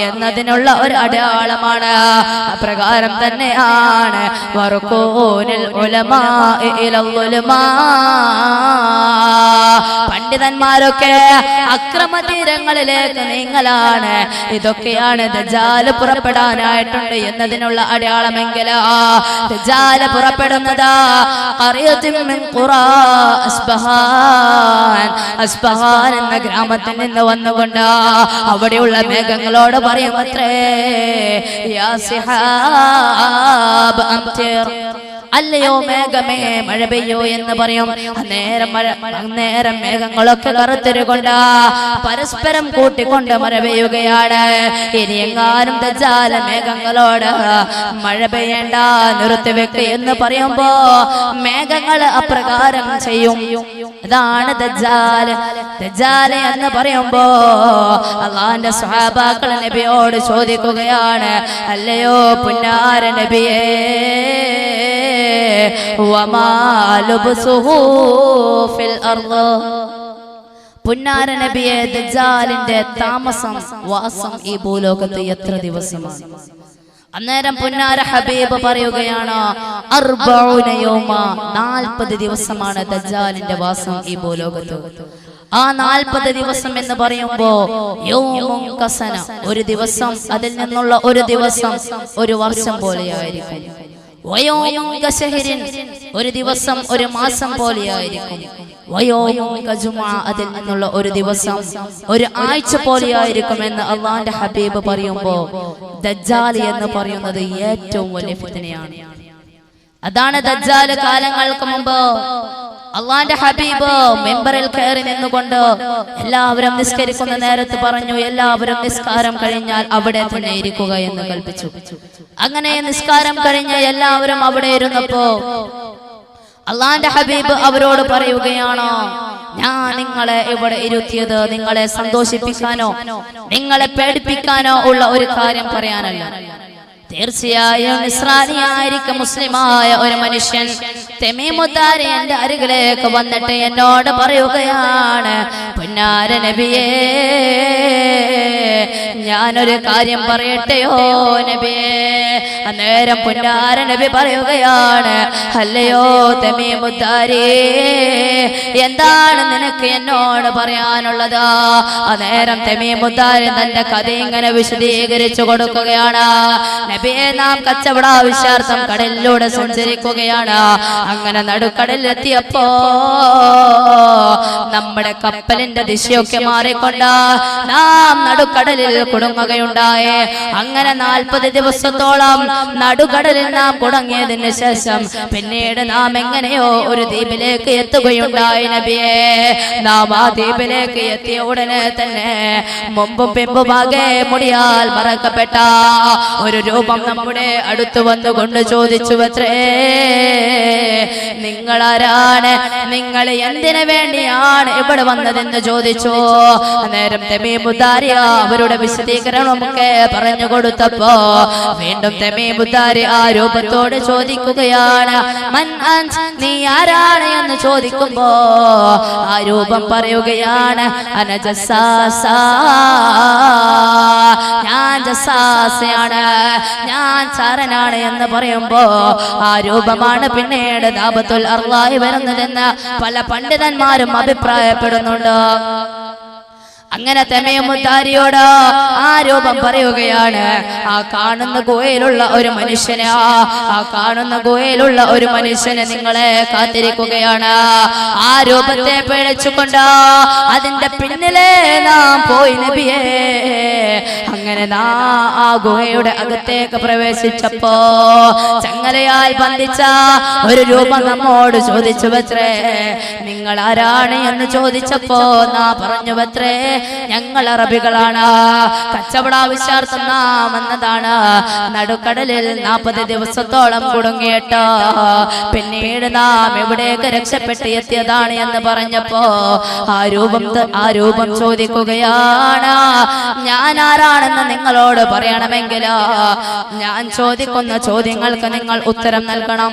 എന്നതിനുള്ള ഒരു അടയാളമാണ്. അപ്രകാരം തന്നെയാണ് പണ്ഡിതന്മാരൊക്കെ അക്രമതീരങ്ങളിലേക്ക് നീങ്ങലാണ്. ഇതൊക്കെയാണ് ദജ്ജാൽ പുറപ്പെടാനായിട്ടുണ്ട് എന്നതിനുള്ള അടയാളമെങ്കിൽ ദജ്ജാൽ പുറപ്പെടുന്നത് അസ്ബഹാൻ എന്ന ഗ്രാമത്തിൽ നിന്ന് വന്നുകൊണ്ട് അവിടെയുള്ള മേഘങ്ങളോട് പറയും അത്രേ, യാ സിഹാബ് അംതിർ, അല്ലയോ മേഘമേ മഴ പെയ്യോ എന്ന് പറയും. നേരം മേഘങ്ങളൊക്കെ കറുത്തിരുകൊണ്ട് പരസ്പരം കൂട്ടിക്കൊണ്ട് മഴ പെയ്യുകയാണ്. ഇനി എങ്ങാനും ദജ്ജാൽ മേഘങ്ങളോട് മഴ പെയ്യേണ്ട, നിർത്തിവെക്ക് എന്ന് പറയുമ്പോ മേഘങ്ങൾ അപ്രകാരം ചെയ്യും. ഇതാണ് ദജ്ജാൽ. ദജ്ജാൽ എന്ന് പറയുമ്പോ അല്ലാഹുവിന്റെ സ്വഹാബാക്കൾ നബിയോട് ചോദിക്കുകയാണ്, അല്ലയോ പുന്നാര നബിയേ, വമാ ലുബ്സുഹു ഫിൽ അർദ്. പുന്നാര നബിയെ, ദജ്ജാലിന്റെ താമസം വാസം ഈ ഭൂലോകത്ത് എത്ര ദിവസമാണ്? അന്നേരം പുന്നാര ഹബീബ് പറയുകയാണ് 40 യൗമ, 40 ദിവസമാണ് ദജ്ജാലിന്റെ വാസം ഈ ഭൂലോകത്ത്. ആ 40 ദിവസം എന്ന് പറയുമ്പോ യൗമുൻ കസന, ഒരു ദിവസം, അതിൽ നിന്നുള്ള ഒരു ദിവസം ഒരു വർഷം പോലെയായിരിക്കും. വയൗമുൻ കശഹരിൻ, ഒരു ദിവസം ഒരു മാസം പോലെയായിരിക്കും. വയൗമുൻ കജുമുഅ, അതിൽ നിന്നുള്ള ഒരു ദിവസം ഒരു ആഴ്ച പോലെയായിരിക്കും എന്ന് അള്ളാന്റെ ഹബീബ് പറയുമ്പോ ദജ്ജാൽ എന്ന് പറയുന്നത് ഏറ്റവും വലിയ ഫിത്നയാണ്. അതാണ് ദജ്ജാൽ കാലങ്ങൾക്ക് മുമ്പ് അള്ളാന്റെ ഹബീബ് മെമ്പറിൽ കയറി നിന്നുകൊണ്ട് എല്ലാവരും നിസ്കരിക്കുന്ന നേരത്ത് പറഞ്ഞു, എല്ലാവരും നിസ്കാരം കഴിഞ്ഞാൽ അവിടെ തന്നെ ഇരിക്കുക എന്ന് കൽപ്പിച്ചു. അങ്ങനെ നിസ്കാരം കഴിഞ്ഞ എല്ലാവരും അവിടെ ഇരുന്നപ്പോ അള്ളാന്റെ ഹബീബ് അവരോട് പറയുകയാണ്, ഞാൻ നിങ്ങളെ ഇവിടെ ഇരുത്തിയത് നിങ്ങളെ സന്തോഷിപ്പിക്കാനോ നിങ്ങളെ പേടിപ്പിക്കാനോ ഉള്ള ഒരു കാര്യം പറയാനല്ല. തീർച്ചയായും ഇസ്രായേലിയായിരിക്കും മുസ്ലിമായ ഒരു മനുഷ്യൻ തമീമുദ്ദാരി എന്റെ അരികിലേക്ക് വന്നിട്ട് എന്നോട് പറയുകയാണ്, പുന്നാര നബിയേ, ഞാനൊരു കാര്യം പറയട്ടെയോ നബിയേ? അന്നേരം പുന്നാര നബി പറയുകയാണ്, അല്ലയോ തമീമുദ്ദാരി, എന്താണ് നിനക്ക് എന്നോട് പറയാനുള്ളത്? അന്നേരം തമീമുദ്ദാരി തന്റെ കഥ ഇങ്ങനെ വിശദീകരിച്ചു കൊടുക്കുകയാണ്. നബിയെ, നാം കച്ചവടാവശ്യാർത്ഥം കടലിലൂടെ സഞ്ചരിക്കുകയാണ്. അങ്ങനെ നടുക്കടലിലെത്തിയപ്പോ നമ്മുടെ കപ്പലിന്റെ ദിശയൊക്കെ മാറിക്കൊണ്ട് നാം നടുക്കടലിൽ കുടുങ്ങുകയുണ്ടായേ. അങ്ങനെ 40 ദിവസത്തോളം നടുക്കടലിൽ നാം കുടുങ്ങിയതിന് ശേഷം പിന്നീട് നാം എങ്ങനെയോ ഒരു ദ്വീപിലേക്ക് എത്തുകയുണ്ടായി നബിയെ. നാം ആ ദ്വീപിലേക്ക് എത്തിയ ഉടനെ തന്നെ മുമ്പും പിമ്പുമാകെ മുടിയാൽ മറക്കപ്പെട്ട ഒരു രൂപം നമ്മുടെ അടുത്ത് വന്നുകൊണ്ട് ചോദിച്ചു, അത്രേ, നിങ്ങളാരാണ്? നിങ്ങൾ എന്തിനു വേണ്ടിയാണ് ഇവിടെ വന്നതെന്ന് ചോദിച്ചു. അന്നേരം തമീമുദ്ദാരി അവരുടെ വിശദീകരണമൊക്കെ പറഞ്ഞു കൊടുത്തപ്പോ വീണ്ടും തമീമുദ്ദാരി ആ രൂപത്തോട് ചോദിക്കുകയാണ്, മൻ അൻത്, നീ ആരാണ് എന്ന് ചോദിക്കുമ്പോ ആ രൂപം പറയുകയാണ്, അന ജസ്സാസ, ഞാൻ ജസ്സാസയാണ്, ഞാൻ ചാരനാണ് എന്ന് പറയുമ്പോ ആ രൂപമാണ് പിന്നീട് ദാബത്തുൽ അർളാഹി വരുന്നതെന്ന് പല പണ്ഡിതന്മാരും അഭിപ്രായപ്പെടുന്നുണ്ട്. അങ്ങനെ തമീമുദ്ദാരിയോട് ആ രൂപം പറയുകയാണ്, ആ കാണുന്ന ഗുഹയിലുള്ള ഒരു മനുഷ്യനെ, ആ കാണുന്ന ഗുഹയിലുള്ള ഒരു മനുഷ്യനെ നിങ്ങളെ കാത്തിരിക്കുകയാണ്. ആ രൂപത്തെ പേടിച്ചുകൊണ്ട് അതിന്റെ പിന്നിലെ നാം പോയി നബിയേ. അങ്ങനെ ആ ഗുഹയുടെ അകത്തേക്ക് പ്രവേശിച്ചപ്പോ ചങ്ങലയാൽ ബന്ധിച്ച ഒരു രൂപം നമ്മോട് ചോദിച്ചു, അത്രേ, നിങ്ങൾ ആരാണ് എന്ന് ചോദിച്ചപ്പോ നാ പറഞ്ഞു, അത്രേ, ഞങ്ങൾ അറബികളാണ്, കച്ചവടാവശ്യാർത്ഥം നാം വന്നതാണ്. നടുക്കടലിൽ 40 ദിവസത്തോളം കുടുങ്ങിയിട്ട് പിന്നീട് നാം എവിടേക്ക് രക്ഷപ്പെട്ട് എത്തിയതാണ് എന്ന് പറഞ്ഞപ്പോ ആ രൂപം ചോദിക്കുകയാണ്, ഞാൻ ആരാണെന്ന് നിങ്ങളോട് പറയണമെങ്കിൽ ഞാൻ ചോദിക്കുന്ന ചോദ്യങ്ങൾക്ക് നിങ്ങൾ ഉത്തരം നൽകണം.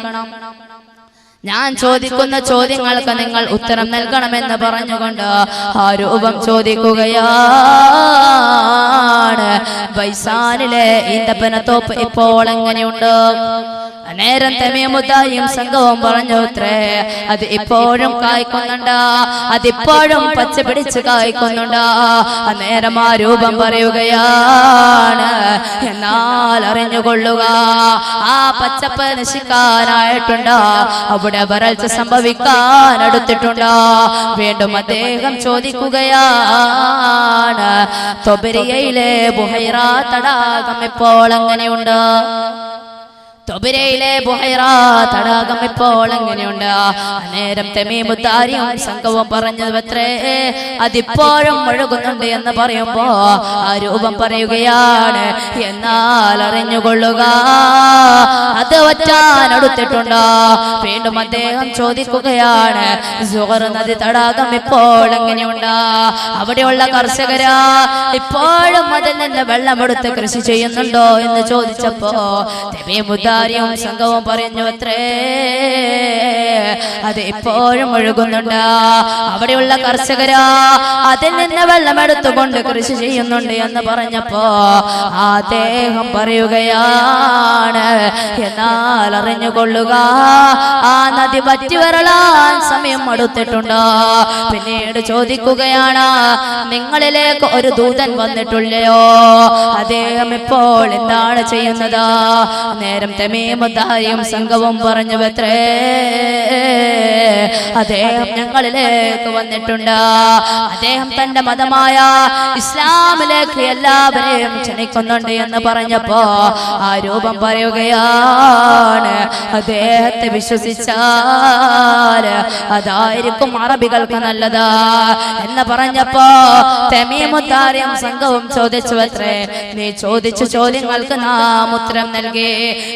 ഞാൻ ചോദിക്കുന്ന ചോദ്യങ്ങൾക്ക് നിങ്ങൾ ഉത്തരം നൽകണമെന്ന് പറഞ്ഞുകൊണ്ട് ആ രൂപം ചോദിക്കുകയാണ്, ബൈസാനിലെ ഈന്തപ്പനത്തോപ്പ് ഇപ്പോൾ എങ്ങനെയുണ്ട്? നേരം തമീമുദ്ദാരിയും സംഘവും പറഞ്ഞു, അത്രേ, അത് ഇപ്പോഴും കായ്ക്കുന്നുണ്ട്, അതിപ്പോഴും പച്ച പിടിച്ച് കായ്ക്കുന്നുണ്ട്. അന്നേരം ആ രൂപം പറയുകയാണ്, എന്നാൽ അറിഞ്ഞുകൊള്ളുക, ആ പച്ചപ്പ് നശിക്കാനായിട്ടുണ്ട്, അവിടെ വരൾച്ച സംഭവിക്കാൻ അടുത്തിട്ടുണ്ട്. വീണ്ടും അദ്ദേഹം ചോദിക്കുകയാണ്, തൊബരിയയിലെ ബുഹൈറ തടാകം ഇപ്പോൾ എങ്ങനെയുണ്ട്? തൊബിരയിലെ ബുഹൈറ തടാകം ഇപ്പോൾ എങ്ങനെയുണ്ട്? അന്നേരം തമീമുദ്ദാരിയും സംഘവും പറഞ്ഞത്, അത്രേ, അതിപ്പോഴും ഒഴുകുന്നുണ്ട് എന്ന് പറയുമ്പോ ആ രൂപം പറയുകയാണ്, എന്നാൽ അറിഞ്ഞുകൊള്ളുക, അത് വറ്റാൻ അടുത്തിട്ടുണ്ട്. വീണ്ടും അദ്ദേഹം ചോദിക്കുകയാണ്, സുഹർ നദി തടാകം ഇപ്പോൾ എങ്ങനെയുണ്ട്? അവിടെയുള്ള കർഷകര് ഇപ്പോഴും അതിൽ നിന്ന് വെള്ളമെടുത്ത് കൃഷി ചെയ്യുന്നുണ്ടോ എന്ന് ചോദിച്ചപ്പോ തമീമുദ്ദാരി മുത്താരിയും സംഘവും പറഞ്ഞു അത്രേ, അത് ഇപ്പോഴും ഒഴുകുന്നുണ്ട്. അവിടെയുള്ള കർഷകരാ അതിൽ നിന്ന് വെള്ളമെടുത്തുകൊണ്ട് കൃഷി ചെയ്യുന്നുണ്ട് എന്ന് പറഞ്ഞപ്പോ അദ്ദേഹം പറയുകയാണ്, എന്നാൽ അറിഞ്ഞുകൊള്ളുക, ആ നദി വറ്റി വരളാൻ സമയം അടുത്തിട്ടുണ്ട്. പിന്നീട് ചോദിക്കുകയാണ്, നിങ്ങളിലേക്ക് ഒരു ദൂതൻ വന്നിട്ടില്ലയോ? അദ്ദേഹം ഇപ്പോൾ എന്താണ് ചെയ്യുന്നത്? നേരം തമീമുദ്ദാരിയും സംഘവും പറഞ്ഞു അത്രേ, അദ്ദേഹം ഞങ്ങളിലേക്ക് വന്നിട്ടുണ്ട്. അദ്ദേഹം തന്റെ മതമായ ഇസ്ലാമിലേക്ക് എല്ലാവരെയും ക്ഷണിക്കുന്നുണ്ട് എന്ന് പറഞ്ഞപ്പോ ആ രൂപം പറയുകയാണ്, അദ്ദേഹത്തെ വിശ്വസിച്ചാൽ അതായിരിക്കും അറബികൾക്ക് നല്ലത് എന്ന് പറഞ്ഞപ്പോ തമീമുദ്ദാരിയും സംഘവും ചോദിച്ചു അത്രേ, നീ ചോദിച്ച ചോദ്യങ്ങൾക്ക് നാം ഉത്തരം നൽകി.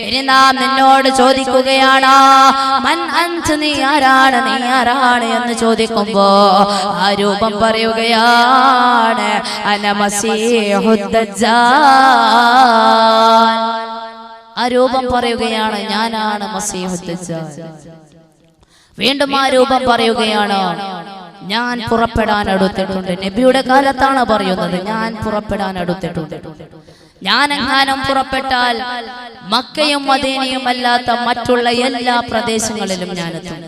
ഇനി നാം നിന്നോട് ചോദിക്കുകയാണ്, മൻ അൻത, നീ ആരാണ്, നീ ആരാണ് എന്ന് ചോദിക്കുമ്പോ ആ രൂപം പറയുകയാണ്, അന മസീഹുദ് ദജ്ജാൽ. ആ രൂപം പറയുകയാണ്, ഞാനാണ് മസീഹുദ് ദജ്ജാൽ. വീണ്ടും ആ രൂപം പറയുകയാണ്, ഞാൻ പുറപ്പെടാൻ അടുത്തിട്ടുണ്ട്. നബിയുടെ കാലത്താണ് പറയുന്നത്, ഞാൻ പുറപ്പെടാൻ അടുത്തിട്ടുണ്ട്. ഞാൻ എങ്ങാനും പുറപ്പെട്ടാൽ മക്കയും മദീനയും അല്ലാത്ത മറ്റുള്ള എല്ലാ പ്രദേശങ്ങളിലും ഞാൻ എത്തും.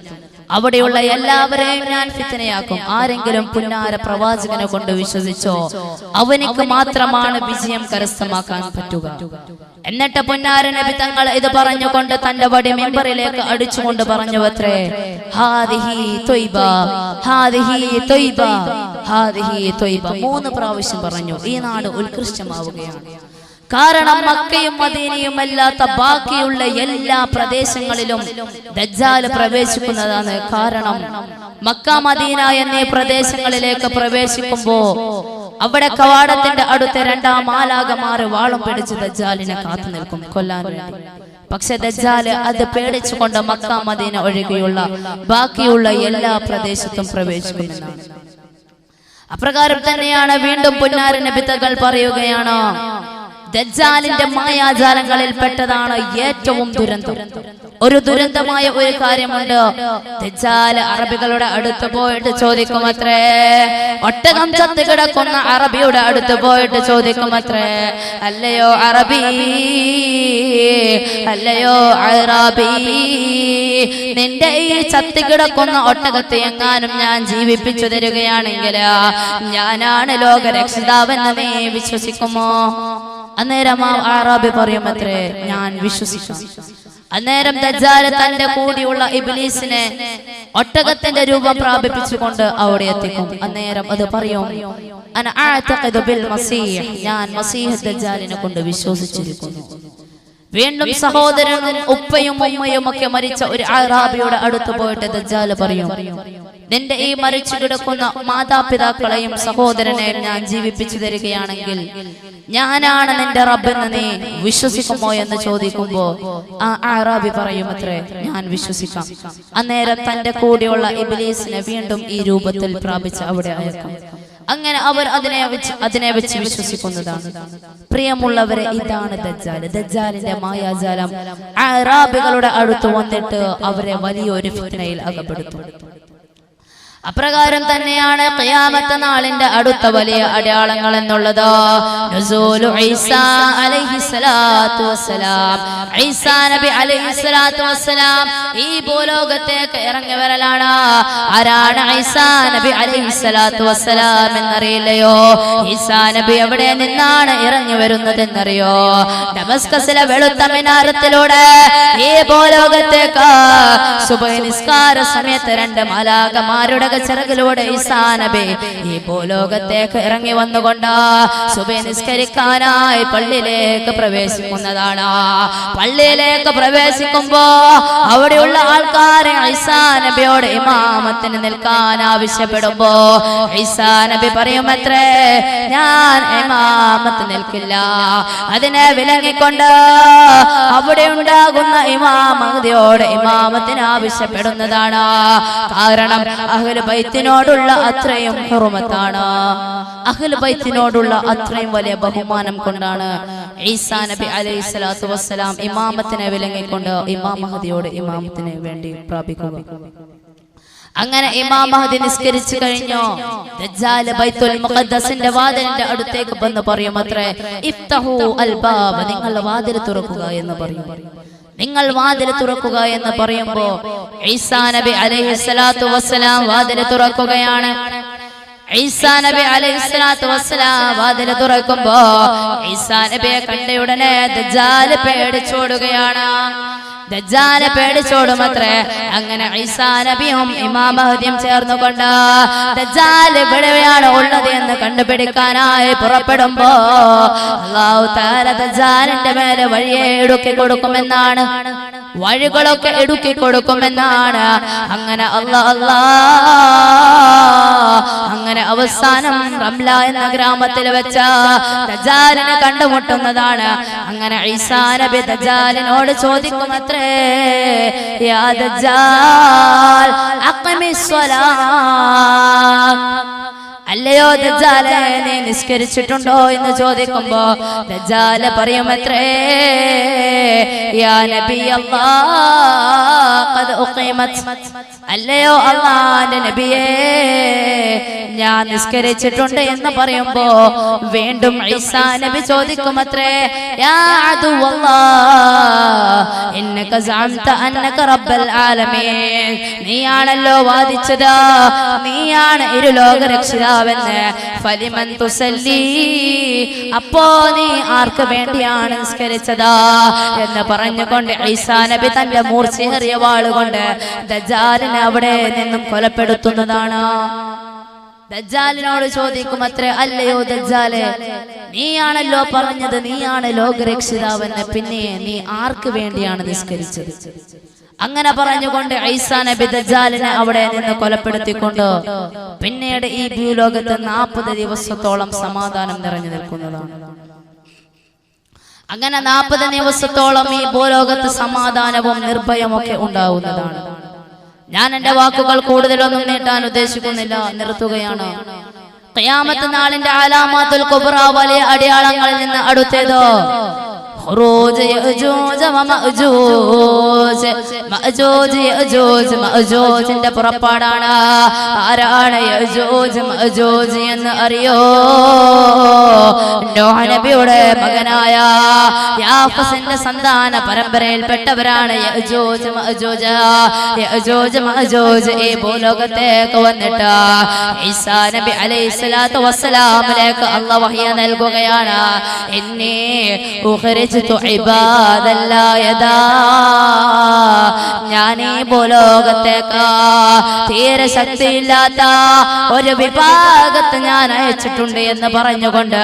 അവിടെയുള്ള എല്ലാവരെയും ഞാൻ ഫിത്നയാക്കും. ആരെങ്കിലും പുന്നാര പ്രവാചകനെ കൊണ്ട് വിശ്വസിച്ചോ അവനിക്ക് മാത്രമാണ് വിജയം കരസ്ഥമാക്കാൻ പറ്റുക. എന്നിട്ട് പുന്നാര നബി തങ്ങൾ ഇത് പറഞ്ഞുകൊണ്ട് തന്റെ വടി മിമ്പറിലേക്ക് അടിച്ചുകൊണ്ട് പറഞ്ഞു അത്രേ, ഹാദിഹി ത്വയ്ബ, ഹാദിഹി ത്വയ്ബ, ഹാദിഹി ത്വയ്ബ. 3 പ്രാവശ്യം പറഞ്ഞു. ഈ നാട് ഉത്കൃഷ്ടമാവുകയാണ്. കാരണം മക്കയും മദീനയും അല്ലാത്ത ബാക്കിയുള്ള എല്ലാ പ്രദേശങ്ങളിലും ദജ്ജാൽ പ്രവേശിക്കുന്നതാണ്. കാരണം മക്ക മദീന എന്നീ പ്രദേശങ്ങളിലേക്ക് പ്രവേശിക്കുമ്പോ അവിടെ കവാടത്തിന്റെ അടുത്ത് 2 മാലാഖമാർ വാളും പിടിച്ച് ദജ്ജാലിനെ കാത്തു നിൽക്കും കൊല്ലാൻ വേണ്ടി. പക്ഷെ ദജ്ജാല് അത് പേടിച്ചുകൊണ്ട് മക്ക മദീന ഒഴികെയുള്ള ബാക്കിയുള്ള എല്ലാ പ്രദേശത്തും പ്രവേശിക്കുന്നതാണ്. അപ്രകാരം തന്നെയാണ് വീണ്ടും പുന്നാര നബിതകൾ പറയുകയാണ്, ദജ്ജാലിന്റെ മായാജാലങ്ങളിൽ പെട്ടതാണ് ഏറ്റവും ദുരന്തം. ഒരു ദുരന്തമായ ഒരു കാര്യമുണ്ട്. ദജ്ജാൽ അറബികളുടെ അടുത്ത് പോയിട്ട് ചോദിക്കും അത്രേ, ഒട്ടകം ചത്ത് കിടക്കുന്ന അറബിയുടെ അടുത്ത് പോയിട്ട് ചോദിക്കും അത്രേ, അല്ലയോ അറബി, അല്ലയോ അറബി, നിന്റെ ഈ ചത്ത് കിടക്കുന്ന ഒട്ടകത്തെ എങ്ങാനും ഞാൻ ജീവിപ്പിച്ചു തരികയാണെങ്കിൽ ഞാനാണ് ലോകരക്ഷിതാവെന്ന് നീ വിശ്വസിക്കുമോ? അന്നേരം ആ അറബി പറയും അത്രേ, ഞാൻ വിശ്വസിക്കും. അന്നേരം ദജ്ജാൽ തന്റെ കൂടിയുള്ള ഇബ്ലീസിനെ ഒട്ടകത്തിന്റെ രൂപം പ്രാപിപ്പിച്ചുകൊണ്ട് അവിടെ എത്തിക്കും. അന്നേരം അത് പറയും, അന അഅ്തഖിദു ബിൽ മസീഹ്, ഞാൻ മസീഹ് ദജ്ജാലിനെ കൊണ്ട് വിശ്വസിച്ചിരിക്കുന്നു. വീണ്ടും സഹോദരനും ഉപ്പയും ഉമ്മയും ഒക്കെ മരിച്ച ഒരു അറാബിയുടെ അടുത്ത് പോയിട്ട് ദജ്ജാൽ പറയും, നിന്റെ ഈ മരിച്ചു കിടക്കുന്ന മാതാപിതാക്കളെയും സഹോദരനെയും ഞാൻ ജീവിപ്പിച്ചു തരികയാണെങ്കിൽ ഞാനാണ് നിന്റെ റബ്ബെന്ന് നീ വിശ്വസിക്കുമോ എന്ന് ചോദിക്കുമ്പോ ആ അറാബി പറയും അത്രേ, ഞാൻ വിശ്വസിക്കാം. അന്നേരം തന്റെ കൂടെയുള്ള ഇബ്ലീസിനെ വീണ്ടും ഈ രൂപത്തിൽ പ്രാപിച്ച് അവിടെ അയക്കും. അങ്ങനെ അവർ അതിനെ വെച്ച് വിശ്വസിക്കുന്നതാണ്. പ്രിയമുള്ളവരെ, ഇതാണ് ദജ്ജാൽ. ദജ്ജാലിന്റെ മായാജാലം അറാബികളുടെ അടുത്ത് വന്നിട്ട് അവരെ വലിയൊരു ഫിത്നയിൽ അകപ്പെടുത്തും. അപ്രകാരം തന്നെയാണ് ഖിയാമത്ത് നാളിന്റെ അടുത്ത വലിയ അടയാളങ്ങൾ എന്നുള്ളത്. നുസൂലു ഈസാ അലൈഹിസ്സലാത്തു വസ്സലാം, ഈസാ നബി അലൈഹിസ്സലാത്തു വസ്സലാം ഈ ഭൂലോകത്തേക്ക് ഇറങ്ങി വരലാണ്. ആരാണ് ഈസാ നബി അലൈഹിസ്സലാത്തു വസ്സലാം എന്നറിയില്ലയോ? ഈസാ നബി എവിടെ നിന്നാണ് ഇറങ്ങി വരുന്നത് എന്നറിയോ? ഡമസ്കസിലെ വെളുത്ത മിനാരത്തിലൂടെ ഈ ഭൂലോകത്തേക്ക് സുബഹി നിസ്കാര സമയത്ത് 2 മാലാഖമാരുടെ ചിറകിലൂടെ ഈസാ നബി ഈ ഭൂലോകത്തേക്ക് ഇറങ്ങി വന്നുകൊണ്ട് സുബഹി നിസ്കരിക്കാനായി പള്ളിയിലേക്ക് പ്രവേശിക്കുന്നതാണ്. പള്ളിയിലേക്ക് പ്രവേശിക്കുമ്പോ അവിടെയുള്ള ആൾക്കാരെ ഈസാ നബിയോട് ഇമാമത്തിന് നിൽക്കാൻ ആവശ്യപ്പെടുമ്പോ ഈസാ നബി പറയുമത്രേ, ഞാൻ ഇമാമത്ത് നിൽക്കില്ല. അതിനെ വിലങ്ങിക്കൊണ്ട് അവിടെ ഉണ്ടാകുന്ന ഇമാമതിയോട് ഇമാമത്തിന് ആവശ്യപ്പെടുന്നതാണ്. കാരണം അഹ്ലു ബൈത്തിനോടുള്ള അത്രയും ഹുർമത്താണ്, അഹ്ലു ബൈത്തിനോടുള്ള അത്രയും വലിയ ബഹുമാനം കൊണ്ടാണ് ഈസാ നബി അലൈഹിസ്സലാത്തു വസ്സലാം ഇമാമത്തിനെ വിലങ്ങിക്കൊണ്ട് ഇമാം മഹദിയോട് ഇമാമത്തിന് വേണ്ടി പ്രാപിക്കുക. അങ്ങനെ ഇമാം മഹദി നിസ്കരിച്ചു കഴിഞ്ഞു. ദജ്ജാൽ ബൈത്തുൽ മുഖദ്ദസിന്റെ വാതിലിന്റെ അടുത്തേക്ക് വന്ന് പറയുമത്രേ, ഇഫ്തഹു അൽബാബ, നിങ്ങൾ വാതിൽ തുറക്കുക എന്ന് പറയും. നിങ്ങൾ വാതിൽ തുറക്കുക എന്ന് പറയുമ്പോ ഈസാ നബി അലൈഹിസ്സലാത്തു വസ്സലാം വാതിൽ തുറക്കുകയാണ്. ഈസാ നബി അലൈഹിസ്സലാത്തു വസ്സലാം വാതിൽ തുറക്കുമ്പോ ഈസാ നബിയെ കണ്ടയുടനെ ദജ്ജാൽ പേടിച്ചോടുകയാണ്. ദജ്ജാല് പേടിച്ചോടുമത്രേ. അങ്ങനെ ഈസാ നബിയും ഇമാം മഹദിയും ചേർന്നുകൊണ്ട് ദജ്ജാൽ എവിടെയാണ് ഉള്ളത് എന്ന് കണ്ടുപിടിക്കാനായി പുറപ്പെടുമ്പോ അല്ലാഹു തആല ദജ്ജാലിന്റെ മേലെ വഴിയെ ഇടുക്കി കൊടുക്കുമെന്നാണ്, വഴികളൊക്കെ ഇടുക്കി കൊടുക്കുമെന്നാണ്. അങ്ങനെ അങ്ങനെ അവസാനം റംല എന്ന ഗ്രാമത്തിൽ വെച്ച ദജ്ജാലിനെ കണ്ടുമുട്ടുന്നതാണ്. അങ്ങനെ ഈസാ നബി ദജ്ജാലിനോട് ചോദിക്കുമത്രേ, യാ ദജ്ജാൽ അഖിമിസ് സ്വലാത്ത്, അല്ലയോ ദജ്ജാലേ നീ നിസ്കരിച്ചിട്ടുണ്ടോ എന്ന് ചോദിക്കുമ്പോ ദജ്ജാല് പറയുമത്രേ, യാ നബി അല്ലാഹ് ഖദ് ഉഖീമത്, അല്ലയോ അല്ലാഹുവിന്റെ നബിയേ ഞാൻ നിസ്കരിച്ചിട്ടുണ്ട് എന്ന് പറയുമ്പോ വീണ്ടും ഈസാ നബി ചോദിക്കുമത്രേ, യാ അദുവല്ലാഹ് ഇന്നക സഅംത അന്നക റബ്ബൽ ആലമീൻ, നീയാണല്ലോ വാദിച്ചത് നീയാണ് ഇരുലോക രക്ഷിതാവെന്ന്. ഫലിമൻ തുസല്ലി, അപ്പോ നീ ആർക്ക് വേണ്ടിയാണ് നിസ്കരിച്ചത് എന്ന് പറഞ്ഞുകൊണ്ട് ഈസാ നബി തന്റെ മൂർച്ചയേറിയ വാളുകൊണ്ട് ദജ്ജാലിനെ അവിടെ നിന്നും കൊലപ്പെടുത്തുന്നതാണ്. ദജ്ജാലിനോട് ചോദിക്കുമത്രേ, അല്ലയോ ദജ്ജാലേ നീയാണല്ലോ പറഞ്ഞത് നീയാണ് ലോകരക്ഷിതാവെന്ന്, പിന്നെ നീ ആർക്ക് വേണ്ടിയാണ് നിസ്കരിച്ചത്? അങ്ങനെ പറഞ്ഞുകൊണ്ട് ഈസാ നബി ദജ്ജാലിനെ അവിടെ നിന്ന് കൊലപ്പെടുത്തിക്കൊണ്ട് പിന്നീട് ഈ ഭൂലോകത്ത് 40 ദിവസത്തോളം സമാധാനം നിറഞ്ഞു നിൽക്കുന്നതാണ്. അങ്ങനെ 40 ദിവസത്തോളം ഈ ഭൂലോകത്ത് സമാധാനവും നിർഭയമൊക്കെ ഉണ്ടാവുന്നതാണ്. ഞാൻ എന്റെ വാക്കുകൾ കൂടുതലൊന്നും നീട്ടാൻ ഉദ്ദേശിക്കുന്നില്ല, നിർത്തുകയാണ്. ഖിയാമത്ത് നാളിന്റെ അലാമാത്തുൽ കുബ്ര, വലിയ അടയാളങ്ങളിൽ നിന്ന് അടുത്തേതോ ഖുറൂജ് യഅജൂജ വമഅജൂജ്, മഅജൂജ് യഅജൂജ് മഅജൂജിന്റെ പുറപ്പാടാണ്. ആരാണ് യഅജൂജ് മഅജൂജ് എന്ന് അറിയോ? നോഹ് നബിയുടെ മകനായ യാഫസിന്റെ സന്താന പരമ്പരയിൽപ്പെട്ടവരാണ് യഅജൂജ് മഅജൂജ്. യഅജൂജ് മഅജൂജ് ഈ ഭൂലോകത്തേക്ക് വന്നിട്ട് ഈസാ നബി അലൈഹിസ്സലാത്തു വസ്സലാമിലേക്ക് അല്ലാഹു വഹ്യ നൽകുകയാണ്. ഇന്നി ഉഖ്രിജ ഞാൻ ഈ ഭൂലോകത്തേക്ക് തീരെ ശക്തിയില്ലാത്ത ഒരു വിഭാഗത്തെ ഞാൻ അയച്ചിട്ടുണ്ട് എന്ന് പറഞ്ഞുകൊണ്ട്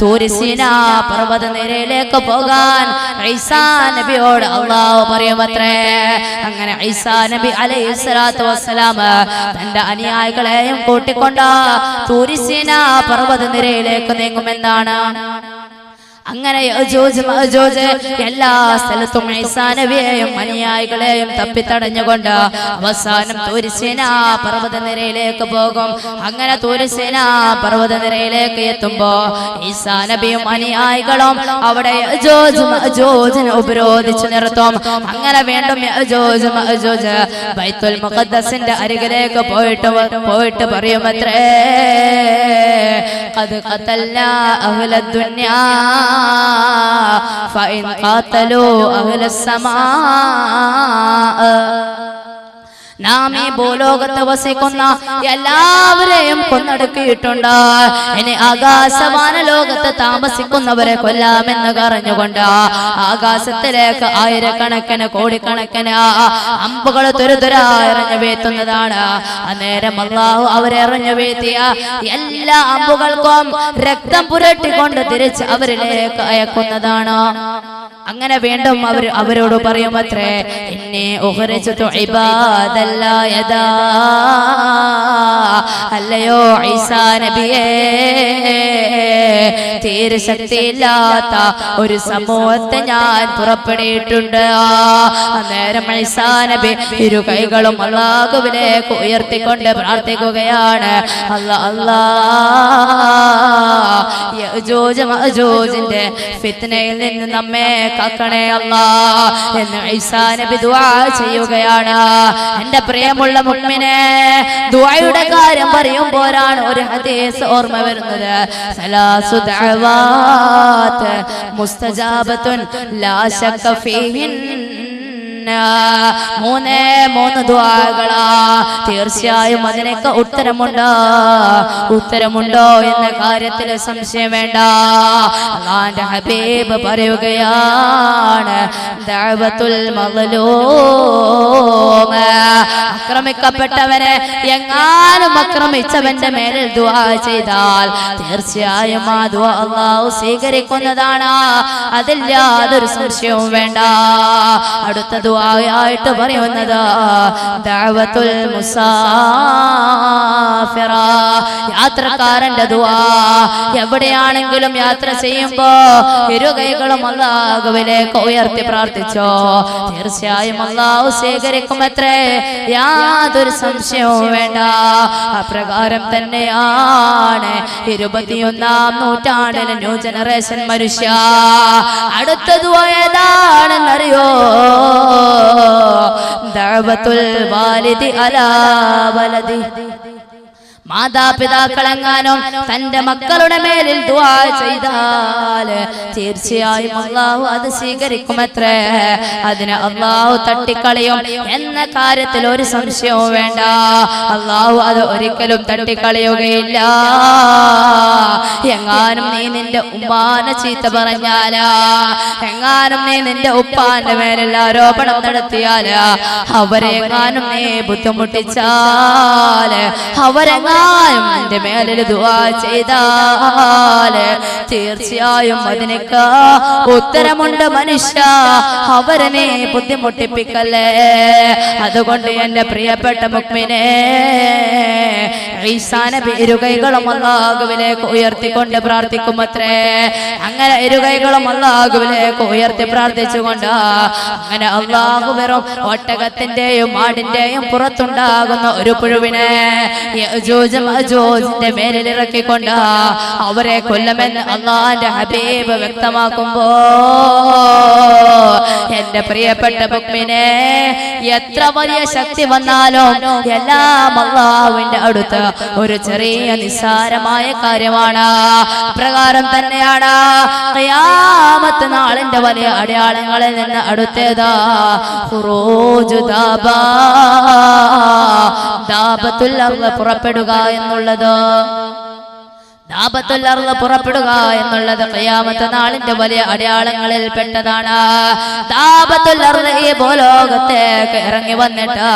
തൂരി സീനാ പർവ്വത നിരയിലേക്ക് പോകാൻ ഈസാ നബിയോട് അല്ലാഹു പറയുമത്രേ. അങ്ങനെ ഈസാ നബി അലൈഹിസ്സലാത്തു വസ്സലാം തന്റെ അനുയായികളെയും കൂട്ടിക്കൊണ്ട് തൂരി സീനാ പർവ്വത നിരയിലേക്ക് നീങ്ങുമെന്നാണ്. അങ്ങനെ യഅജൂജ് മഅജൂജ് എല്ലാ സ്ഥലത്തും ഈസാ നബിയെയും അനുയായികളെയും തപ്പിത്തടഞ്ഞുകൊണ്ട് അവസാനം തൂരി സീനാ പർവ്വതനിരയിലേക്ക് പോകും. അങ്ങനെ തൂരി സീനാ പർവ്വതനിരയിലേക്ക് എത്തുമ്പോ ഈസാ നബിയും അനുയായികളും അവിടെ യഅജൂജ് മഅജൂജിനെ ഉപരോധിച്ചു നിർത്തും. അങ്ങനെ വീണ്ടും യഅജൂജ് മഅജൂജ് ബൈത്തുൽ മുഖദ്ദസിന്റെ അരികിലേക്ക് പോയിട്ട് പറയുമത്രേ, ഖദ് ഖതൽനാ അഹ്ലദ് ദുനിയാ فإن قاتلوا أهل السماء, നാം ഈ ഭൂലോകത്ത് വസിക്കുന്ന എല്ലാവരെയും കൊന്നൊടുക്കിയിട്ടുണ്ട്. ഇനി ആകാശവാന ലോകത്ത് താമസിക്കുന്നവരെ കൊല്ലാമെന്ന് പറഞ്ഞുകൊണ്ട് ആകാശത്തിലേക്ക് ആയിരക്കണക്കിന് കോടിക്കണക്കിന് അമ്പുകൾ തുരുതുരാ എറിഞ്ഞു വീഴ്ത്തുന്നതാണ്. അന്നേരം അല്ലാഹു അവരെ എറിഞ്ഞു വീഴ്ത്തിയ എല്ലാ അമ്പുകൾക്കും രക്തം പുരട്ടിക്കൊണ്ട് തിരിച്ച് അവരിലേക്ക് അയക്കുന്നതാണ്. അങ്ങനെ വീണ്ടും അവരോട് പറയുമത്രേ, ഇന്നി ഉഖ്രിജ്തു ഇബാദല്ലാ യദാ അല്ലയോ ഈസാ നബിയേ, തീരെ ശക്തിയില്ലാത്ത ഒരു സമൂഹത്തെ ഞാൻ പുറപ്പെടിയിട്ടുണ്ട്. അന്നേരം ഈസാ നബി ഇരു കൈകളും അല്ലാഹുവിലേക്ക് ഉയർത്തിക്കൊണ്ട് പ്രാർത്ഥിക്കുകയാണ്. യജൂജ് മഅജൂജിന്റെ ഫിത്നയിൽ നിന്ന് നമ്മെ കാക്കണേ അല്ലാ എന്ന് ഈസാ നബി ദുആ ചെയ്യുകയാണ്. എന്റെ പ്രിയമുള്ള മുഅ്മിനേ, ദുആയുടെ കാര്യം പറയുമ്പോഴാണ് ഒരു ഹദീസ് ഓർമ്മ വരുന്നത്. സലാസു ദഅവാത് മുസ്തജാബത്തുൻ ലാ ശക്ക ഫീഹിൻ. മൂന്ന് ദുആകളാ, തീർച്ചയായും അതിനൊക്കെ ഉത്തരമുണ്ടോ എന്ന കാര്യത്തിൽ സംശയം വേണ്ട. അല്ലാഹുവിന്റെ ഹബീബ് പറയുകയാണ്, ദഅവത്തുൽ മദ്ലൂം, ആക്രമിക്കപ്പെട്ടവനെ എങ്ങാനും ആക്രമിച്ചവന്റെ മേലിൽ ദുആ ചെയ്താൽ തീർച്ചയായും ആ ദുആ അല്ലാഹു സ്വീകരിക്കുന്നതാണ്. അതിൽ യാതൊരു സംശയവും വേണ്ട. അടുത്ത ദുആയായിട്ട് പറയുന്നത് ദഅവത്തുൽ മുസാഫിറ, യാത്രക്കാരന്റെ ദുആ. എവിടെയാണെങ്കിലും യാത്ര ചെയ്യുമ്പോ ഇരു കൈകളും അല്ലാഹുവിലേക്ക് ഉയർത്തി പ്രാർത്ഥിച്ചോ, തീർച്ചയായും അല്ലാഹു സ്വീകരിക്കുമത്രേ, യാതൊരു സംശയവും വേണ്ട. അപ്രകാരം തന്നെയാണ് 21-ാം നൂറ്റാണ്ടിലെ ന്യൂ ജനറേഷൻ മനുഷ്യ. അടുത്ത ദുആ ഏതാണെന്നറിയോ? ദഅവത്തുൽ വാലിദി അലാ വലദി. മാതാപിതാക്കളെങ്ങാനും തന്റെ മക്കളുടെ മേലിൽ ദുആ ചെയ്താൽ തീർച്ചയായും അല്ലാഹു അത് സ്വീകരിക്കുമത്രേ. അതിന് അല്ലാഹു തട്ടിക്കളയും എന്ന കാര്യത്തിൽ ഒരു സംശയവും വേണ്ട. അല്ലാഹു അത് ഒരിക്കലും തട്ടിക്കളയുകയില്ല. എങ്ങാനും നീ നിന്റെ ഉമ്മാനെ ചീത്ത പറഞ്ഞാലാ, എങ്ങാനും നീ നിന്റെ ഉപ്പാന്റെ മേലിൽ ആരോപണം നടത്തിയാല്, അവരെ എങ്ങാനും നീ ബുദ്ധിമുട്ടിച്ചാല്, അവരെങ്ങാനും എന്റെ മേലിൽ ദുആ ചെയ്താല് തീർച്ചയായും അതിനൊക്കെ ഉത്തരമുണ്ട് മനുഷ്യ. അവരെ നീ ബുദ്ധിമുട്ടിപ്പിക്കല്ലേ. അതുകൊണ്ട് എന്റെ പ്രിയപ്പെട്ട മുഅ്മിനേ, ഈസാ നബി ഇരുകൈകളും അല്ലാഹുവിലേക്ക് ഉയർത്തിക്കൊണ്ട് പ്രാർത്ഥിക്കുമത്രേ. അങ്ങനെ ഇരുകൈകളും അല്ലാഹുവിലേക്ക് ഉയർത്തി പ്രാർത്ഥിച്ചുകൊണ്ട് അങ്ങനെ അല്ലാഹു വെറും ഒട്ടകത്തിന്റെയും ആടിന്റെയും പുറത്തുണ്ടാകുന്ന ഒരു പുഴുവിനെ യജൂജ് മഅജൂജിന്റെ മേലിൽ ഇറക്കിക്കൊണ്ട് അവരെ കൊല്ലുമെന്ന് അല്ലാഹുവിന്റെ ഹബീബ് വ്യക്തമാക്കുമ്പോ എന്റെ പ്രിയപ്പെട്ട മുഅ്മിനേ, എത്ര വലിയ ശക്തി വന്നാലും എല്ലാം അല്ലാഹുവിന്റെ അടുത്ത് ഒരു ചെറിയ നിസ്സാരമായ കാര്യമാണ്. പ്രകാരം തന്നെയാണ് ഖിയാമത്ത് നാളിന്റെ വലിയ അടയാളങ്ങളിൽ നിന്ന് അടുത്തേതാ ഖുറൂജു ദാബത്തുൽ അർള് പുറപ്പെടുക എന്നുള്ളത്. ദാബത്തുൽ അർള് പുറപ്പെടുക എന്നുള്ളത് ഖിയാമത്ത് നാളിന്റെ വലിയ അടയാളങ്ങളിൽ പെട്ടതാണ്. ദാബത്തുൽ അർള് ഈ ഭൂലോകത്തേക്ക് ഇറങ്ങി വന്നിട്ട്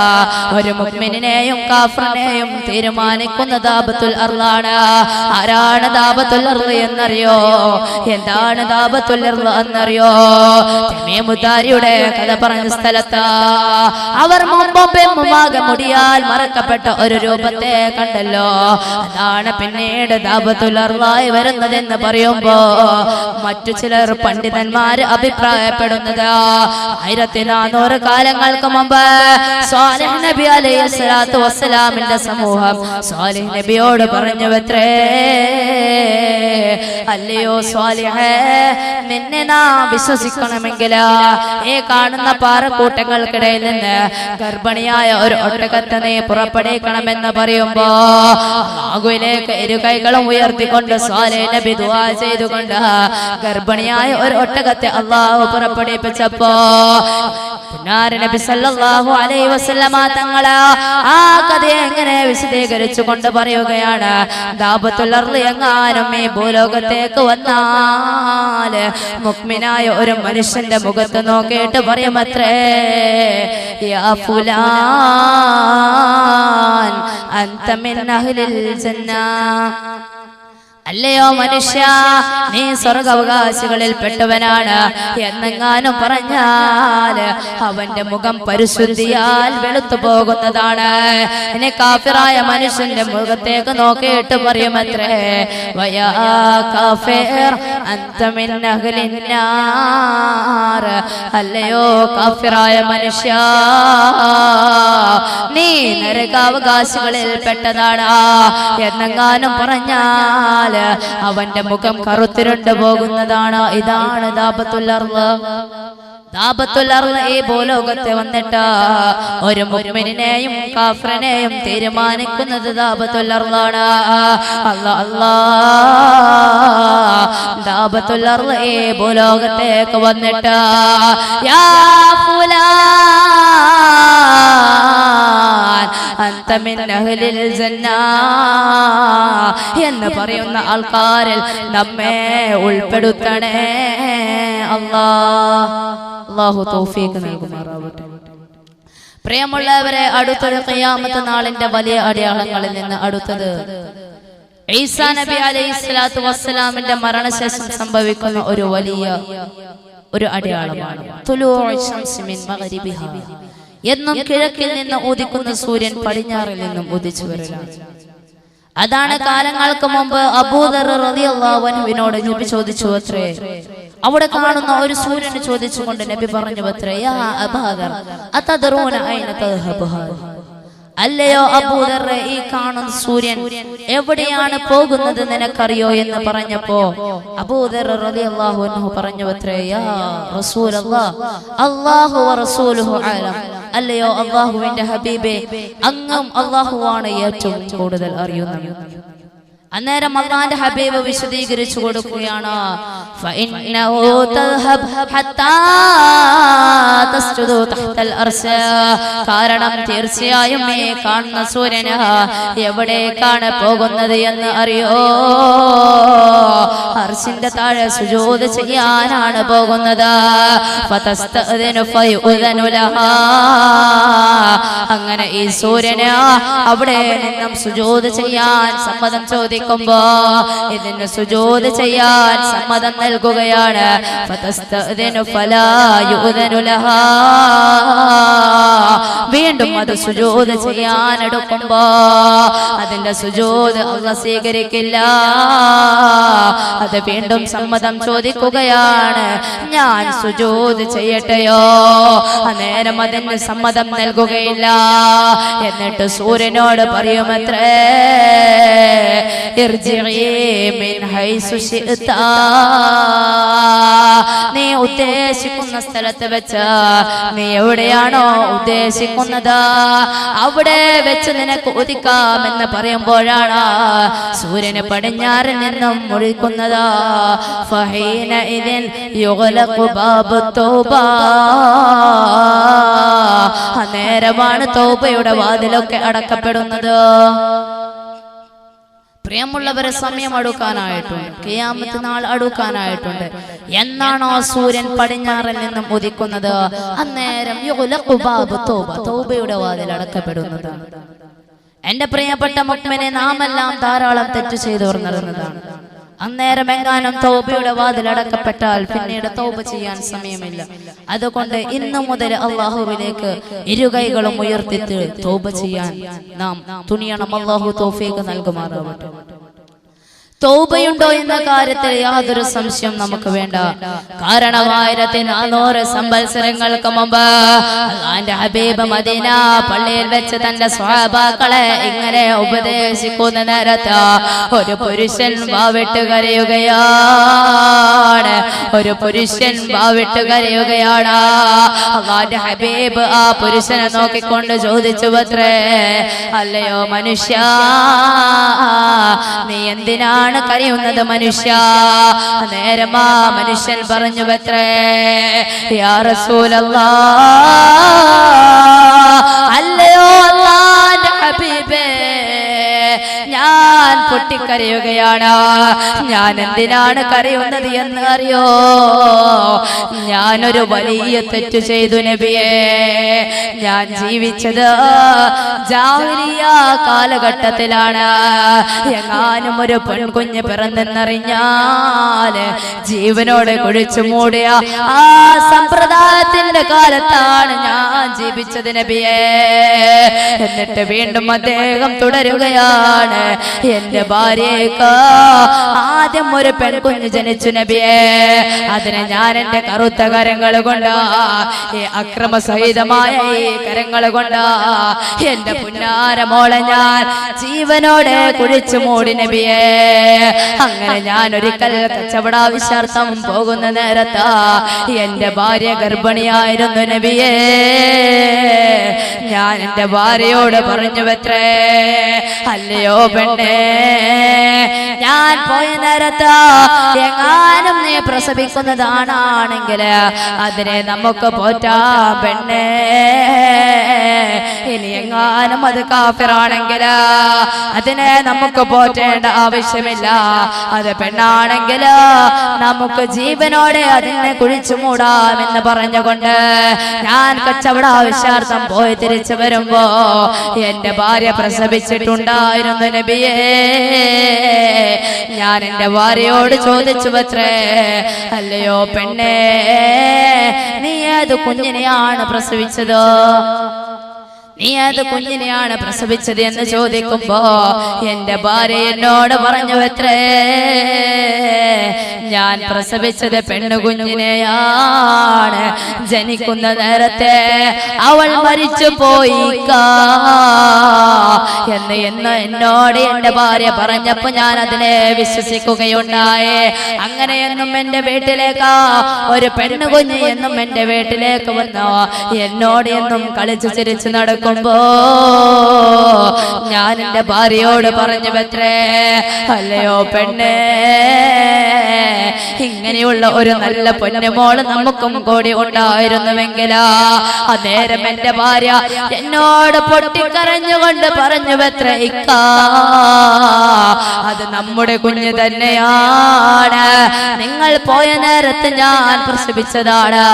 ഒരു മുഅ്മിനിനെയും കാഫിറിനെയും തീരുമാനിക്കുന്ന ദാബത്തുൽ അർളാണ്. ആരാണ് ദാബത്തുൽ അർള് എന്നറിയോ? എന്താണ് ദാബത്തുൽ അർള് എന്നറിയോ? തമീമുദ്ദാരിയുടെ കഥ പറഞ്ഞ സ്ഥലത്ത് അവർ മുമ്പാകെ മുടിയാൽ മറക്കപ്പെട്ട ഒരു രൂപത്തെ കണ്ടല്ലോ. അതാണ് പിന്നീട് ദാബത്തുൽ അർളായി വരുന്നതെന്ന് പറയുമ്പോ മറ്റു ചിലർ പണ്ഡിതന്മാര് അഭിപ്രായപ്പെടുന്നത് 1400 കാലങ്ങൾക്ക് മുമ്പ് സ്വാലിഹ് നബി അലൈഹിസ്സലാത്തു വസ്സലാമിന്റെ സമൂഹം സ്വാലിഹ് നബിയോട് പറഞ്ഞുവത്രേ, അല്ലയോ സ്വാലിഹേ, നിന്നെ നാം വിശ്വസിക്കണമെങ്കിൽ ഈ കാണുന്ന പാറക്കൂട്ടങ്ങൾക്കിടയിൽ നിന്ന് ഗർഭിണിയായ ഒരു ഒട്ടകത്തെ നീ പുറപ്പെടുവിക്കണമെന്ന് പറയുമ്പോ അല്ലാഹുവിലേക്ക് ഇരു കൈകളും ഉയർത്തിക്കൊണ്ട് സ്വാലിഹ് നബി ദുആ ചെയ്തുകൊണ്ട് ഗർഭിണിയായ ഒരു ഒട്ടകത്തെ അല്ലാഹു പുറപ്പെടുവിപ്പിച്ചപ്പോ നബി സല്ലല്ലാഹു അലൈഹി വസല്ലമ തങ്ങളെ ആ കഥ എങ്ങനെ വിശദീകരിച്ചു കൊണ്ട് പറയുകയാണ്, ദാബത്തുൽ അർള് എങ്ങാനും ഈ ഭൂലോകത്തേക്ക് വന്നാല് മുഅ്മിനായ ഒരു മനുഷ്യന്റെ മുഖത്ത് നോക്കിയിട്ട് പറയുമത്രേ, യാ ഫുലാൻ അൻത മിൻ അഹ്ലിൽ ജന്ന, അല്ലയോ മനുഷ്യ, നീ സ്വർഗാവകാശികളിൽ പെട്ടവനാണ് എന്നെങ്ങാനും പറഞ്ഞാൽ അവന്റെ മുഖം പരിശുദ്ധിയാൽ വെളുത്തു പോകുന്നതാണ്. ഇനി കാഫിറായ മനുഷ്യന്റെ മുഖത്തേക്ക് നോക്കിയിട്ട് പറയുമത്രേ, വയാ കാഫിർ അൻത മിൻ അഹ്ലിൻ നാർ. അല്ലയോ കാഫിറായ മനുഷ്യ, നീ നരകാവകാശികളിൽ പെട്ടതാണ് എന്നെങ്ങാനും പറഞ്ഞാൽ അവന്റെ മുഖം കറുത്തിരുണ്ട് പോകുന്നതാണ്. ഇതാണ് ദാബത്തുൽ അർള്. ദാബത്തുൽ അർള് ഈ ഭൂലോകത്തെ വന്നിട്ട് ഒരു മുഅ്മിനെയും കാഫിറിനെയും തീരുമാനിക്കുന്നത് ദാബത്തുൽ അർളാണ്. ദാബത്തുൽ അർള് ഈ ഭൂലോകത്തേക്ക് വന്നിട്ട് യാ ഫുലാൻ അൻത മിൻ അഹ്ലിൽ ജന്ന എന്ന് പറയുന്ന ആൾക്കാരിൽ നമ്മെ ഉൾപ്പെടുത്തണേ അല്ലാഹു തൗഫീഖ് നൽകുമാറാവട്ടെ. പ്രിയമുള്ളവരെ, അടുത്തത് ഖിയാമത്ത് നാളിന്റെ വലിയ അടയാളങ്ങളിൽ നിന്ന് അടുത്തത് ഈസാ നബി അലൈഹിസ്സലാത്തു വസ്സലാമിന്റെ മരണശേഷം സംഭവിക്കുന്ന ഒരു വലിയ അടയാളമാണ് തുലൂഉ ശംസി മിൻ മഗ്രിബിഹാ. എന്നും കിഴക്കിൽ നിന്ന് ഉദിക്കുന്ന സൂര്യൻ പടിഞ്ഞാറിൽ നിന്നും ഉദിച്ചു വരലാണ്. അതാണ് കാലങ്ങൾക്ക് മുമ്പ് അബൂദർ റളിയല്ലാഹു അൻഹുവിനോട് നബി ചോദിച്ചു അത്രേ. അവിടെ കാണുന്ന ഒരു സൂര്യനെ ചോദിച്ചുകൊണ്ട് നബി പറഞ്ഞു അത്രേ, യാ അബൂദർ അതദറൂന ഐന തദ്ഹബു ഹാദ. അല്ലയോ അബൂദർ, ഈ കാണുന്ന സൂര്യൻ എവിടെയാണ് പോകുന്നത് നിനക്കറിയോ എന്ന് പറഞ്ഞപ്പോ അബൂദർ റളിയല്ലാഹു അൻഹു പറഞ്ഞു അത്രേ, യാ റസൂലല്ലാഹ് അല്ലാഹു വറസൂലുഹു അലം. അല്ലയോ അല്ലാഹുവിന്റെ ഹബീബേ, അങ്ങും അല്ലാഹുവാണ് ഏറ്റവും കൂടുതൽ അറിയുന്നത്. അന്നേരം അല്ലാഹുവിന്റെ ഹബീബ് വിശദീകരിച്ചു കൊടുക്കുകയാണ്, ഫഇന്നഹു തദ്ഹബ് ഹത്താ തസ്ജുദു തഹ്തൽ അർശ്. കാരണം തീർച്ചയായും ഈ കാണുന്ന സൂര്യന് എവിടേക്കാണ് പോകുന്നത് എന്ന് അറിയോ? അർശിന്റെ താഴെ സുജൂദ് ചെയ്യാനാണ് പോകുന്നത്. ഫതസ്തഅദിനു ഫയുഅദനു ലഹാ. അങ്ങനെ ഈ സൂര്യന് അവിടെ നിന്നും സുജൂദ് ചെയ്യാൻ സമ്മതം ചോദിക്കുമ്പോ ഇതിന് സുജൂദ് ചെയ്യാൻ സമ്മതം നൽകുകയാണ്. ഫതസ്തഅദിനു ഫലാ യുഅദനു ലഹാ. വീണ്ടും അത് സുജൂദ് ചെയ്യാൻ എടുക്കുമ്പോ അതിന്റെ സുജൂദ് അല്ലാഹു സ്വീകരിക്കില്ല. അത് വീണ്ടും സമ്മതം ചോദിക്കുകയാണ്, ഞാൻ സുജൂദ് ചെയ്യട്ടെയോ? അന്നേരം അതിന് സമ്മതം നൽകുകയില്ല. എന്നിട്ട് സൂര്യനോട് പറയുമത്രേ, നീ ഉദ്ദേശിക്കുന്ന സ്ഥലത്ത് വെച്ച്, നീ എവിടെയാണോ ഉദ്ദേശിക്കുന്നത് അവിടെ വെച്ച് നിനക്ക് ഉദിക്കാമെന്ന് പറയുമ്പോഴാണ് സൂര്യന് പടിഞ്ഞാറിൽ നിന്നും മുഴിക്കുന്നത്. അന്നേരമാണ് തൗബയുടെ വാതിലൊക്കെ അടക്കപ്പെടുന്നത്. പ്രിയമുള്ളവരെ, സമയം അടുക്കാനായിട്ടുണ്ട്, ഖിയാമത്ത് നാൾ അടുക്കാനായിട്ടുണ്ട്. എന്നാണോ സൂര്യൻ പടിഞ്ഞാറിൽ നിന്നും ഉദിക്കുന്നത് അന്നേരം തൗബയുടെ വാതിൽ അടക്കപ്പെടുന്നത്. എന്റെ പ്രിയപ്പെട്ട മുഅ്മിനെ, നാമെല്ലാം ധാരാളം തെറ്റ് ചെയ്തവർ നടന്നതാണ്. അന്നേരം എങ്ങാനും തൗബയുടെ വാതിൽ അടക്കപ്പെട്ടാൽ പിന്നീട് തൗബ ചെയ്യാൻ സമയമില്ല. അതുകൊണ്ട് ഇന്നു മുതൽ അല്ലാഹുവിലേക്ക് ഇരുകൈകളും ഉയർത്തിട്ട് തൗബ ചെയ്യാൻ നാം തുനിയണം. അല്ലാഹു തൗഫീഖ് നൽകുമാറാവട്ടെ. തൗബയുണ്ടോ എന്ന കാര്യത്തിൽ യാതൊരു സംശയം നമുക്ക് വേണ്ട. കാരണം 1400 സംവത്സരങ്ങൾക്ക് മുമ്പ് അല്ലാഹുവിന്റെ ഹബീബ് മദീന പള്ളിയിൽ വെച്ച് തന്റെ സ്വഹാബാക്കളെ ഇങ്ങനെ ഉപദേശിക്കുന്ന നേരത്ത് ഒരു പുരുഷൻ വാവിട്ട് കരയുകയാണ്. ഒരു പുരുഷൻ വാവിട്ട് കരയുകയാണ്. അല്ലാഹുവിന്റെ ഹബീബ് ആ പുരുഷനെ നോക്കിക്കൊണ്ട് ചോദിച്ചു അത്രേ, അല്ലയോ മനുഷ്യ, നീ എന്തിനാണ് കരയുന്നത് മനുഷ്യ? നേരം ആ മനുഷ്യൻ പറഞ്ഞു അത്രേ, യാ റസൂലല്ലാഹ്, അല്ലയോ അല്ലാഹുവിന്റെ ഹബീബേ, ഞാൻ പൊട്ടിക്കരയുകയാണ്. ഞാൻ എന്തിനാണ് കരയുന്നത് എന്ന് അറിയോ? ഞാനൊരു വലിയ തെറ്റ് ചെയ്തു നബിയേ. ഞാൻ ജീവിച്ചത് ജാഹിലിയ്യ കാലഘട്ടത്തിലാണ്. എങ്ങാനും ഒരു പെൺകുഞ്ഞ് പിറന്നെന്നറിഞ്ഞാൽ ജീവനോടെ കുഴിച്ചു മൂടിയ ആ സമ്പ്രദായത്തിന്റെ കാലത്താണ് ഞാൻ ജീവിച്ചത് നബിയേ. എന്നിട്ട് വീണ്ടും അദ്ദേഹം തുടരുകയാണ്. എന്റെ ഭാര്യയ്ക്ക് ആദ്യം ഒരു പെൺകുഞ്ഞ് ജനിച്ചു നബിയേ. അതിനെ ഞാൻ എന്റെ കറുത്ത കരങ്ങൾ കൊണ്ട്, ഈ അക്രമസഹിതമായ ഈ കരങ്ങൾ കൊണ്ട് എന്റെ പുന്നാര മോളെ ഞാൻ ജീവനോടെ കുഴിച്ചു മൂടി നബിയേ. അങ്ങനെ ഞാൻ ഒരിക്കൽ കച്ചവടാവശ്യാർത്ഥം പോകുന്ന നേരത്ത് എന്റെ ഭാര്യ ഗർഭിണിയായിരുന്നു നബിയേ. ഞാൻ എന്റെ ഭാര്യയോട് പറഞ്ഞു വെത്രേ, അല്ലയോ പെണ്ണേ, ഞാൻ പോയ നേരത്ത് എങ്ങാനും നീ പ്രസവിക്കുന്നതാണെങ്കിൽ അതിനെ നമുക്ക് പോറ്റാം പെണ്ണേ. ഇനി എങ്ങാനും അത് കാഫിറാണെങ്കിൽ അതിനെ നമുക്ക് പോറ്റേണ്ട ആവശ്യമില്ല. അത് പെണ്ണാണെങ്കിൽ നമുക്ക് ജീവനോടെ അതിനെ കുഴിച്ചു മൂടാമെന്ന് പറഞ്ഞുകൊണ്ട് ഞാൻ കച്ചവടാവശ്യാർത്ഥം പോയി തിരിച്ചു വരുമ്പോ എന്റെ ഭാര്യ പ്രസവിച്ചിട്ടുണ്ടായിരുന്നു നബിയേ. ഞാൻ എന്റെ ഭാര്യയോട് ചോദിച്ചു അത്രേ, അല്ലയോ പെണ്ണേ, നീ ഏത് കുഞ്ഞിനെയാണ് പ്രസവിച്ചത്? നീ ഏത് കുഞ്ഞിനെയാണ് പ്രസവിച്ചത് എന്ന് ചോദിക്കുമ്പോ എന്റെ ഭാര്യ എന്നോട് പറഞ്ഞു അത്രേ, ഞാൻ പ്രസവിച്ചത് പെണ്ണുകുഞ്ഞിനെയാണ്. ജനിക്കുന്ന നേരത്തെ അവൾ മരിച്ചു പോയി എന്ന് എന്നോട് എന്റെ ഭാര്യ പറഞ്ഞപ്പോ ഞാൻ അതിനെ വിശ്വസിക്കുകയുണ്ടായേ. അങ്ങനെയെന്നും എന്റെ വീട്ടിലേക്ക് ഒരു പെണ്ണുകുഞ്ഞ് എന്നും എന്റെ വീട്ടിലേക്ക് വന്നു എന്നോട് എന്നും കളിച്ചു ചിരിച്ചു നടക്കുമ്പോ ഞാൻ എന്റെ ഭാര്യയോട് പറഞ്ഞു അത്രേ, അല്ലയോ പെണ്ണേ, ഇങ്ങനെയുള്ള ഒരു നല്ല പൊന്നുമോള് നമുക്കും കൂടി ഉണ്ടായിരുന്നുവെങ്കിലാ. അന്നേരം എന്റെ ഭാര്യ എന്നോട് പൊട്ടിക്കരഞ്ഞുകൊണ്ട് പറഞ്ഞു അത്രേ, ഇക്കാ, അത് നമ്മുടെ കുഞ്ഞ് തന്നെയാണ്. നിങ്ങൾ പോയ നേരത്ത് ഞാൻ പ്രസവിച്ചതാണ്.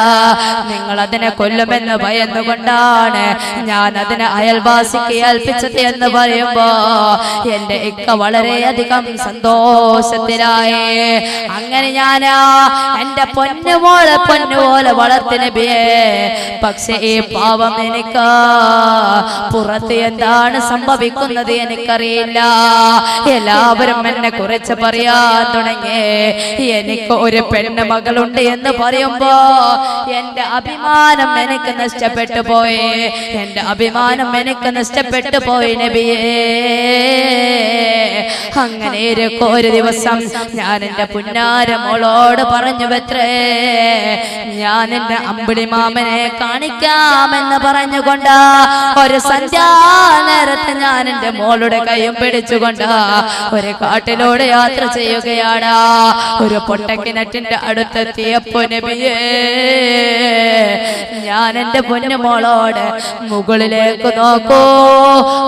നിങ്ങൾ അതിനെ കൊല്ലുമെന്ന് ഭയന്നുകൊണ്ടാണ് ഞാൻ അതിനെ അയൽവാസിക്ക് ഏൽപ്പിച്ചത് എന്ന് പറയുമ്പോ എന്റെ ഇക്ക വളരെയധികം സന്തോഷത്തിലായി. അങ്ങനെ ഞാൻ എന്റെ പൊന്നുപോലെ വളർത്തി നബിയേ. പക്ഷെ ഈ പാവം എനിക്ക് പുറത്ത് എന്താണ് സംഭവിക്കുന്നത് എനിക്കറിയില്ല. എല്ലാവരും എന്നെ കുറിച്ച് പറയാൻ തുടങ്ങി. എനിക്ക് ഒരു പെണ്ണ് മകളുണ്ട് എന്ന് പറയുമ്പോ എന്റെ അഭിമാനം എനിക്ക് നഷ്ടപ്പെട്ടു പോയി. എന്റെ അഭിമാനം എനിക്ക് നഷ്ടപ്പെട്ടു പോയി നബിയേ. അങ്ങനെ ഒരു ദിവസം ഞാൻ എന്റെ പുന്നാര മോളോട് പറഞ്ഞു അത്രേ, ഞാൻ എന്റെ അമ്പിളി മാമനെ കാണിക്കാമെന്ന് പറഞ്ഞുകൊണ്ട് ഒരു സന്ധ്യാനേരത്ത് ഞാൻ എന്റെ മോളുടെ കൈയും പിടിച്ചുകൊണ്ട് ഒരു കാട്ടിലൂടെ യാത്ര ചെയ്യുകയാണ്. ഒരു പൊട്ടക്കിണറ്റിന്റെ അടുത്തെത്തിയപ്പോ നബിയേ, ഞാൻ എന്റെ പൊന്നുമോളോട് മുകളിലേക്ക് നോക്കൂ,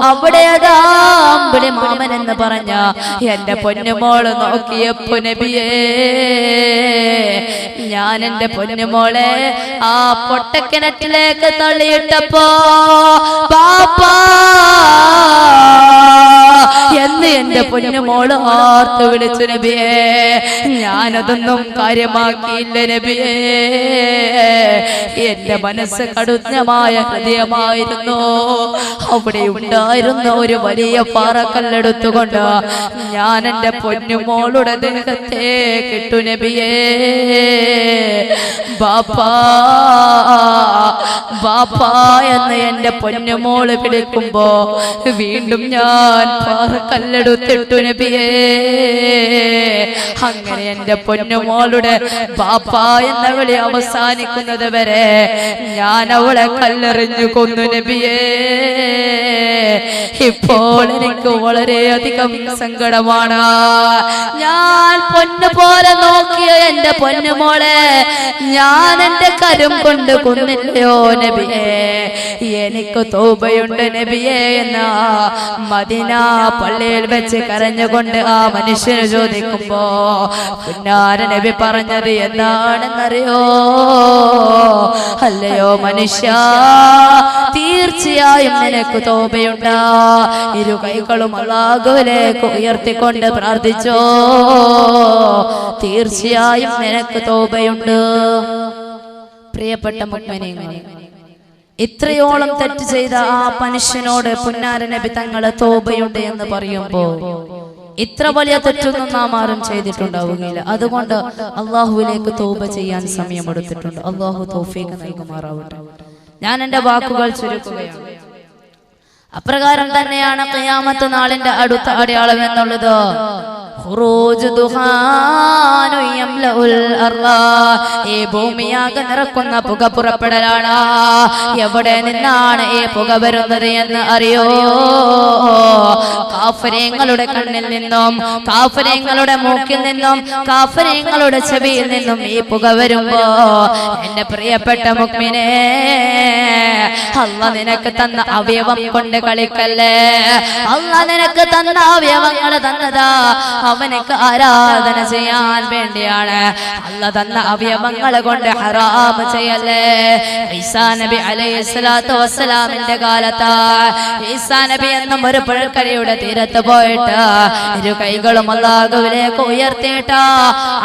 അവിടെ അമ്പിളി മാമൻ എന്ന് പറഞ്ഞ എന്റെ പൊന്നുമോള് നോക്കിയപ്പോ നബിയേ, ഞാൻ എന്റെ പൊന്നുമോളെ ആ പൊട്ടക്കിണറ്റിലേക്ക് തള്ളിയിട്ടപ്പോ പാപ്പാ എന്ന് എന്റെ പൊന്നുമോള് ഓർത്ത് വിളിച്ചു നബിയേ. ഞാനതൊന്നും കാര്യമാക്കിയില്ല നബിയേ. എന്റെ മനസ്സ് കഠിനമായ ഹൃദയമായിരുന്നു. അവിടെ ഉണ്ടായിരുന്ന ഒരു വലിയ പാറക്കല്ലെടുത്തുകൊണ്ട് ഞാൻ എന്റെ പൊന്നുമോളുടെ ദേഹത്തെ കിട്ടു നബിയേ. ബാപ്പാ ബാപ്പാ എന്ന് എന്റെ പൊന്നുമോള് വിളിക്കുമ്പോ വീണ്ടും ഞാൻ പാറക്കല്ലെടുത്തിട്ടു നബിയേ. അങ്ങനെ എന്റെ പൊന്നുമോളുടെ ബാപ്പാ എന്ന വിളി അവസാനിക്കുന്നത് വരെ ഞാൻ അവളെ കല്ലെറിഞ്ഞു കൊന്നു നബിയേ. ഇപ്പോൾ എനിക്ക് വളരെയധികം സങ്കടമാണ്. ഞാൻ പൊന്നുപോലെ നോക്കിയ എന്റെ പൊന്നുമോളെ ഞാൻ എന്റെ കരം കൊണ്ട് കൊന്നില്ലയോ നബിയേ, എനിക്ക് തൗബയുണ്ട് നബിയേ എന്ന മദീന പള്ളിയിൽ വെച്ച് കരഞ്ഞുകൊണ്ട് ആ മനുഷ്യന് ചോദിക്കുമ്പോ പുന്നാര നബി പറഞ്ഞത് എന്താണെന്നറിയോ? അല്ലയോ മനുഷ്യ, തീർച്ചയായും നിനക്ക് തൗബയുണ്ട്. ഇരു കൈകളും അല്ലാഹുവിലേക്ക് ഉയർത്തിക്കൊണ്ട് പ്രാർത്ഥിച്ചോ, തീർച്ചയായും നിനക്ക് തൗബയുണ്ട്. പ്രിയപ്പെട്ട മുഅ്മിനീങ്ങളെ, ഇത്രയോളം തെറ്റ് ചെയ്ത ആ മനുഷ്യനോട് പുന്നാര നബി തങ്ങളെ തൗബയുണ്ട് എന്ന് പറയുമ്പോ ഇത്ര വലിയ തെറ്റൊന്നും നാം ആരും ചെയ്തിട്ടുണ്ടാവുകയില്ല. അതുകൊണ്ട് അള്ളാഹുവിലേക്ക് തൗബ ചെയ്യാൻ സമയമെടുത്തിട്ടുണ്ട്. അള്ളാഹു തൗഫീഖ് നൽകുമാറാവട്ടെ. ഞാൻ എന്റെ വാക്കുകൾ ചുരുക്കുകയാണ്. അപ്രകാരം തന്നെയാണ് ഖിയാമത്ത് നാളിന്റെ അടുത്ത അടയാളം എന്നുള്ളത്. ഈ ഭൂമിയാകെ നിറക്കുന്ന പുക പുറപ്പെടലാണ്. എവിടെ നിന്നാണ് ഈ പുക വരുന്നത് എന്ന് അറിയോ? കാഫിരങ്ങളുടെ കണ്ണിൽ നിന്നും, കാഫിരങ്ങളുടെ മൂക്കിൽ നിന്നും, കാഫിരങ്ങളുടെ ചെവിയിൽ നിന്നും ഈ പുക വരുമ്പോ എന്റെ പ്രിയപ്പെട്ട മുഅ്മിനേ, അല്ലാഹ് നിനക്ക് തന്ന അവയവം കൊണ്ട് കളിക്കല്ലേ. അല്ലാഹ് നിനക്ക് തന്ന അവയവങ്ങൾ തന്നതാ അവനക്ക് ആരാധന ചെയ്യാൻ വേണ്ടിയാണ്. അല്ലാഹ് തന്ന അവയവങ്ങൾ കൊണ്ട് ഹറാം ചെയ്യല്ലേ. ഈസാ നബി അലൈഹിസ്സലാത്തു വസ്സലാമിന്റെ കാലത്ത് ഈസാ നബി എന്നും ഒരു പുഴക്കരയുടെ തീരത്ത് പോയിട്ട് ഇരു കൈകളും അല്ലാഹുവിലേക്ക് ഉയർത്തിയിട്ട്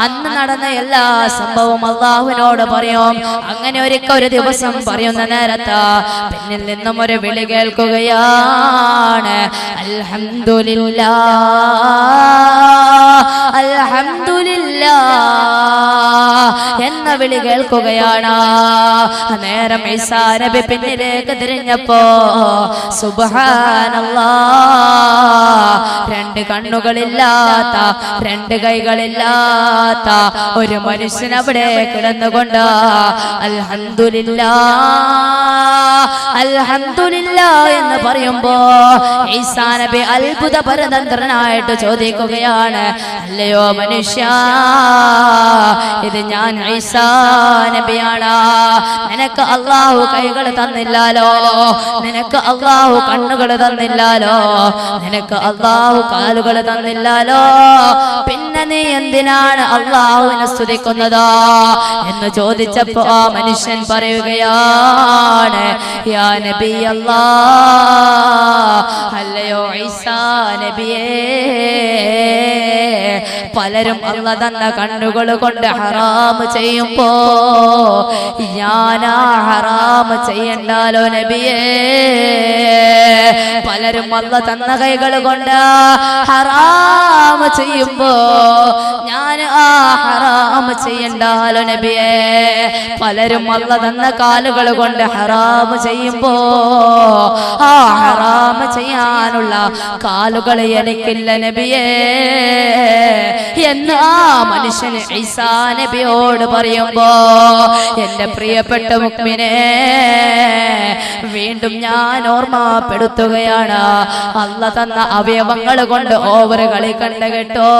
അന്ന് നടന്ന എല്ലാ സംഭവവും അല്ലാഹുവിനോട് പറയും. അങ്ങനെ ഒരു ദിവസം പറയുന്ന നേരത്ത് പിന്നിൽ നിന്നും ഒരു വിളി കേൾക്കുകയാണ്. അൽഹംദുലില്ലാഹ്, അൽഹംദുലില്ലാഹ് എന്ന വിളി കേൾക്കുകയാണ്. നേരം ഈസാ നബി പിന്നിലേക്ക് തിരിഞ്ഞപ്പോ സുബ്ഹാനല്ലാഹ്, രണ്ട് കണ്ണുകളില്ലാത്ത, രണ്ട് കൈകളില്ലാത്ത ഒരു മനുഷ്യൻ അവിടെ കിടന്നുകൊണ്ട് അൽഹംദുലില്ലാഹ്, അൽഹംദുലില്ലാഹ് എന്ന് പറയുമ്പോ ഈസാ നബി അത്ഭുത പരതന്ത്രനായിട്ട് ചോദിക്കുകയാണ്, അല്ലയോ മനുഷ്യ, ഇത് ഞാൻ ഈസാ നബിയാണ്. നിനക്ക് അല്ലാഹു കൈകൾ തന്നില്ലാലോ, നിനക്ക് അല്ലാഹു കണ്ണുകൾ തന്നില്ലാലോ, നിനക്ക് അല്ലാഹു കാലുകൾ തന്നില്ലാലോ, പിന്നെ നീ എന്തിനാണ് അല്ലാഹുവിനെ സ്തുതിക്കുന്നത് എന്ന് ചോദിച്ചപ്പോ ആ മനുഷ്യൻ പറയുകയാണ്, യാ നബി അല്ലാഹ്, അല്ലയോ ഈസാ നബിയേ, പലരും അല്ലാഹ് തന്ന കണ്ണുകൾ കൊണ്ട് ഹറാം ചെയ്യുമ്പോ ഞാനാ ഹറാം ചെയ്യണ്ടാലോ നബിയേ. പലരും അല്ലാഹ് തന്ന കൈകൾ കൊണ്ട് ഹറാം ചെയ്യുമ്പോ ഞാൻ ആ ഹറാം ചെയ്യണ്ടാലോ നബിയേ. പലരും അല്ലാഹ് തന്ന കാലുകൾ കൊണ്ട് ഹറാം ചെയ്യുമ്പോ ആ ഹറാം ചെയ്യാനുള്ള കാലുകൾ എനിക്കില്ല നബിയേ എന്ന് ആ മനുഷ്യൻ ഈസാ നബിയോട് പറയുമ്പോ എന്റെ പ്രിയപ്പെട്ട മുഅ്മിനേ, വീണ്ടും ഞാൻ ഓർമ്മപ്പെടുത്തുകയാണ്, അല്ലാഹ് തന്ന അവയവങ്ങൾ കൊണ്ട് ഓവർ കളിക്കണ്ട കേട്ടോ.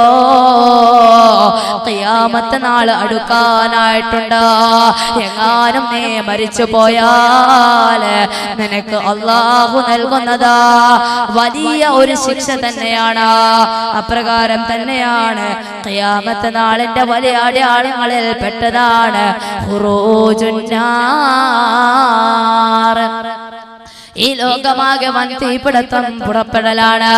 ഖിയാമത്ത് നാള് അടുക്കാനായിട്ടുണ്ട്. എങ്ങാനും നീ മരിച്ചു പോയാൽ നിനക്ക് അല്ലാഹു നൽകുന്നതാ വലിയ ഒരു ശിക്ഷ തന്നെയാണ്. അപ്രകാരം തന്നെയാണ് ഖിയാമത്ത് നാളിന്റെ വലിയ അടയാളങ്ങളിൽ പെട്ടതാണ് ഖുറൂജുൻ നാർ. ഈ ലോകമാകെ വൻ തീപിടുത്തം പുറപ്പെടലാണ്.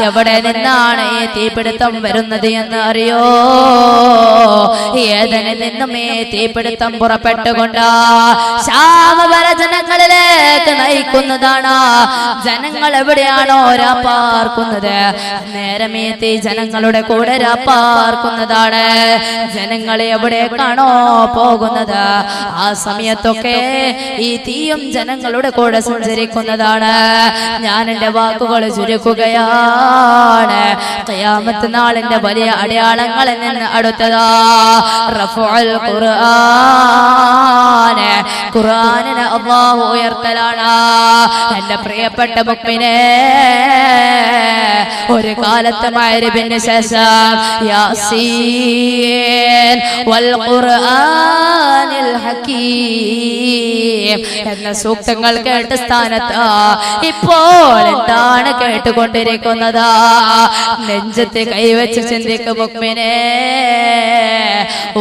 എവിടെ നിന്നാണ് ഈ തീപിടുത്തം വരുന്നത് എന്ന് അറിയോ? ഏതനിൽ നിന്നും ഈ തീപിടുത്തം പുറപ്പെട്ടുകൊണ്ട് ശാമ വരെ ജനങ്ങളിലേക്ക് നയിക്കുന്നതാണ്. ജനങ്ങൾ എവിടെയാണോ രാപ്പാർക്കുന്നത്, നേരം ഈ തീ ജനങ്ങളുടെ കൂടെ രാപ്പാർക്കുന്നതാണ്. ജനങ്ങൾ എവിടേക്കാണോ പോകുന്നത്, ആ സമയത്തൊക്കെ ഈ തീയും ജനങ്ങളുടെ കൂടെ സഞ്ചരിക്കും. കൊണ്ടിരിക്കുന്നതാണ്. ഞാൻ എന്റെ വാക്കുകൾ ചുരുക്കുകയാണ്. ഖിയാമത്ത് നാളിന്റെ വലിയ അടയാളങ്ങളിൽ നിന്ന് അടുത്തതാ റഫഉൽ ഖുർആൻ. ഖുർആനിനെ അല്ലാഹു ഉയർത്തലാണ്. എന്റെ പ്രിയപ്പെട്ട മുഅ്മിനേ, ഒരു കാലത്ത് മഗ്‌രിബിന് ശേഷം യാസീൻ വൽ ഖുർആനിൽ ഹകീം എന്ന സൂക്തങ്ങൾ കേട്ട സ്ഥാനത്ത് ഇപ്പോൾ എന്താണ് കേട്ടുകൊണ്ടിരിക്കുന്നത്? നെഞ്ചത്ത് കൈവച്ച് ചിന്തിക്കും മുഅ്മിനേ.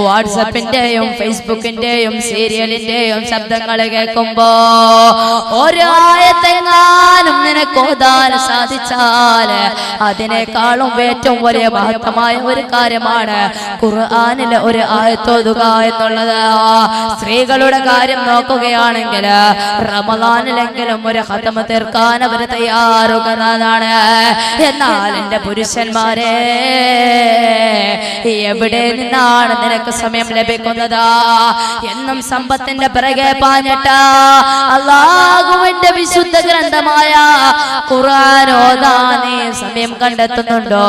വാട്സാപ്പിന്റെയും ഫേസ്ബുക്കിന്റെയും സീരിയലിന്റെയും ശബ്ദങ്ങൾ കേൾക്കുമ്പോ ഒരായത്തെങ്ങാനും നിനക്ക് ഓതാൻ സാധിച്ചാൽ അതിനേക്കാളും ഏറ്റവും വലിയ മഹത്തമായ ഒരു കാര്യമാണ് ഖുർആനിലെ ഒരു ആയത്തോതുക എന്നുള്ളത്. സ്ത്രീകളുടെ കാര്യം നോക്കുകയാണെങ്കിൽ റമദാനിലെങ്കിലും ഒരു ഖത്മ തീർക്കാൻ അവർ തയ്യാറുകളാണ്. എന്നാൽ എന്റെ പുരുഷന്മാരെ, എവിടെ നിന്നാണ് നിനക്ക് സമയം ലഭിക്കുന്നത്? എന്നും സമ്പത്തിന്റെ പിറകെ പാഞ്ഞിട്ട അല്ലാഹുവിന്റെ വിശുദ്ധ ഗ്രന്ഥമായ ഖുർആൻ ഓതാൻ നീ സമയം കണ്ടെത്തുന്നുണ്ടോ?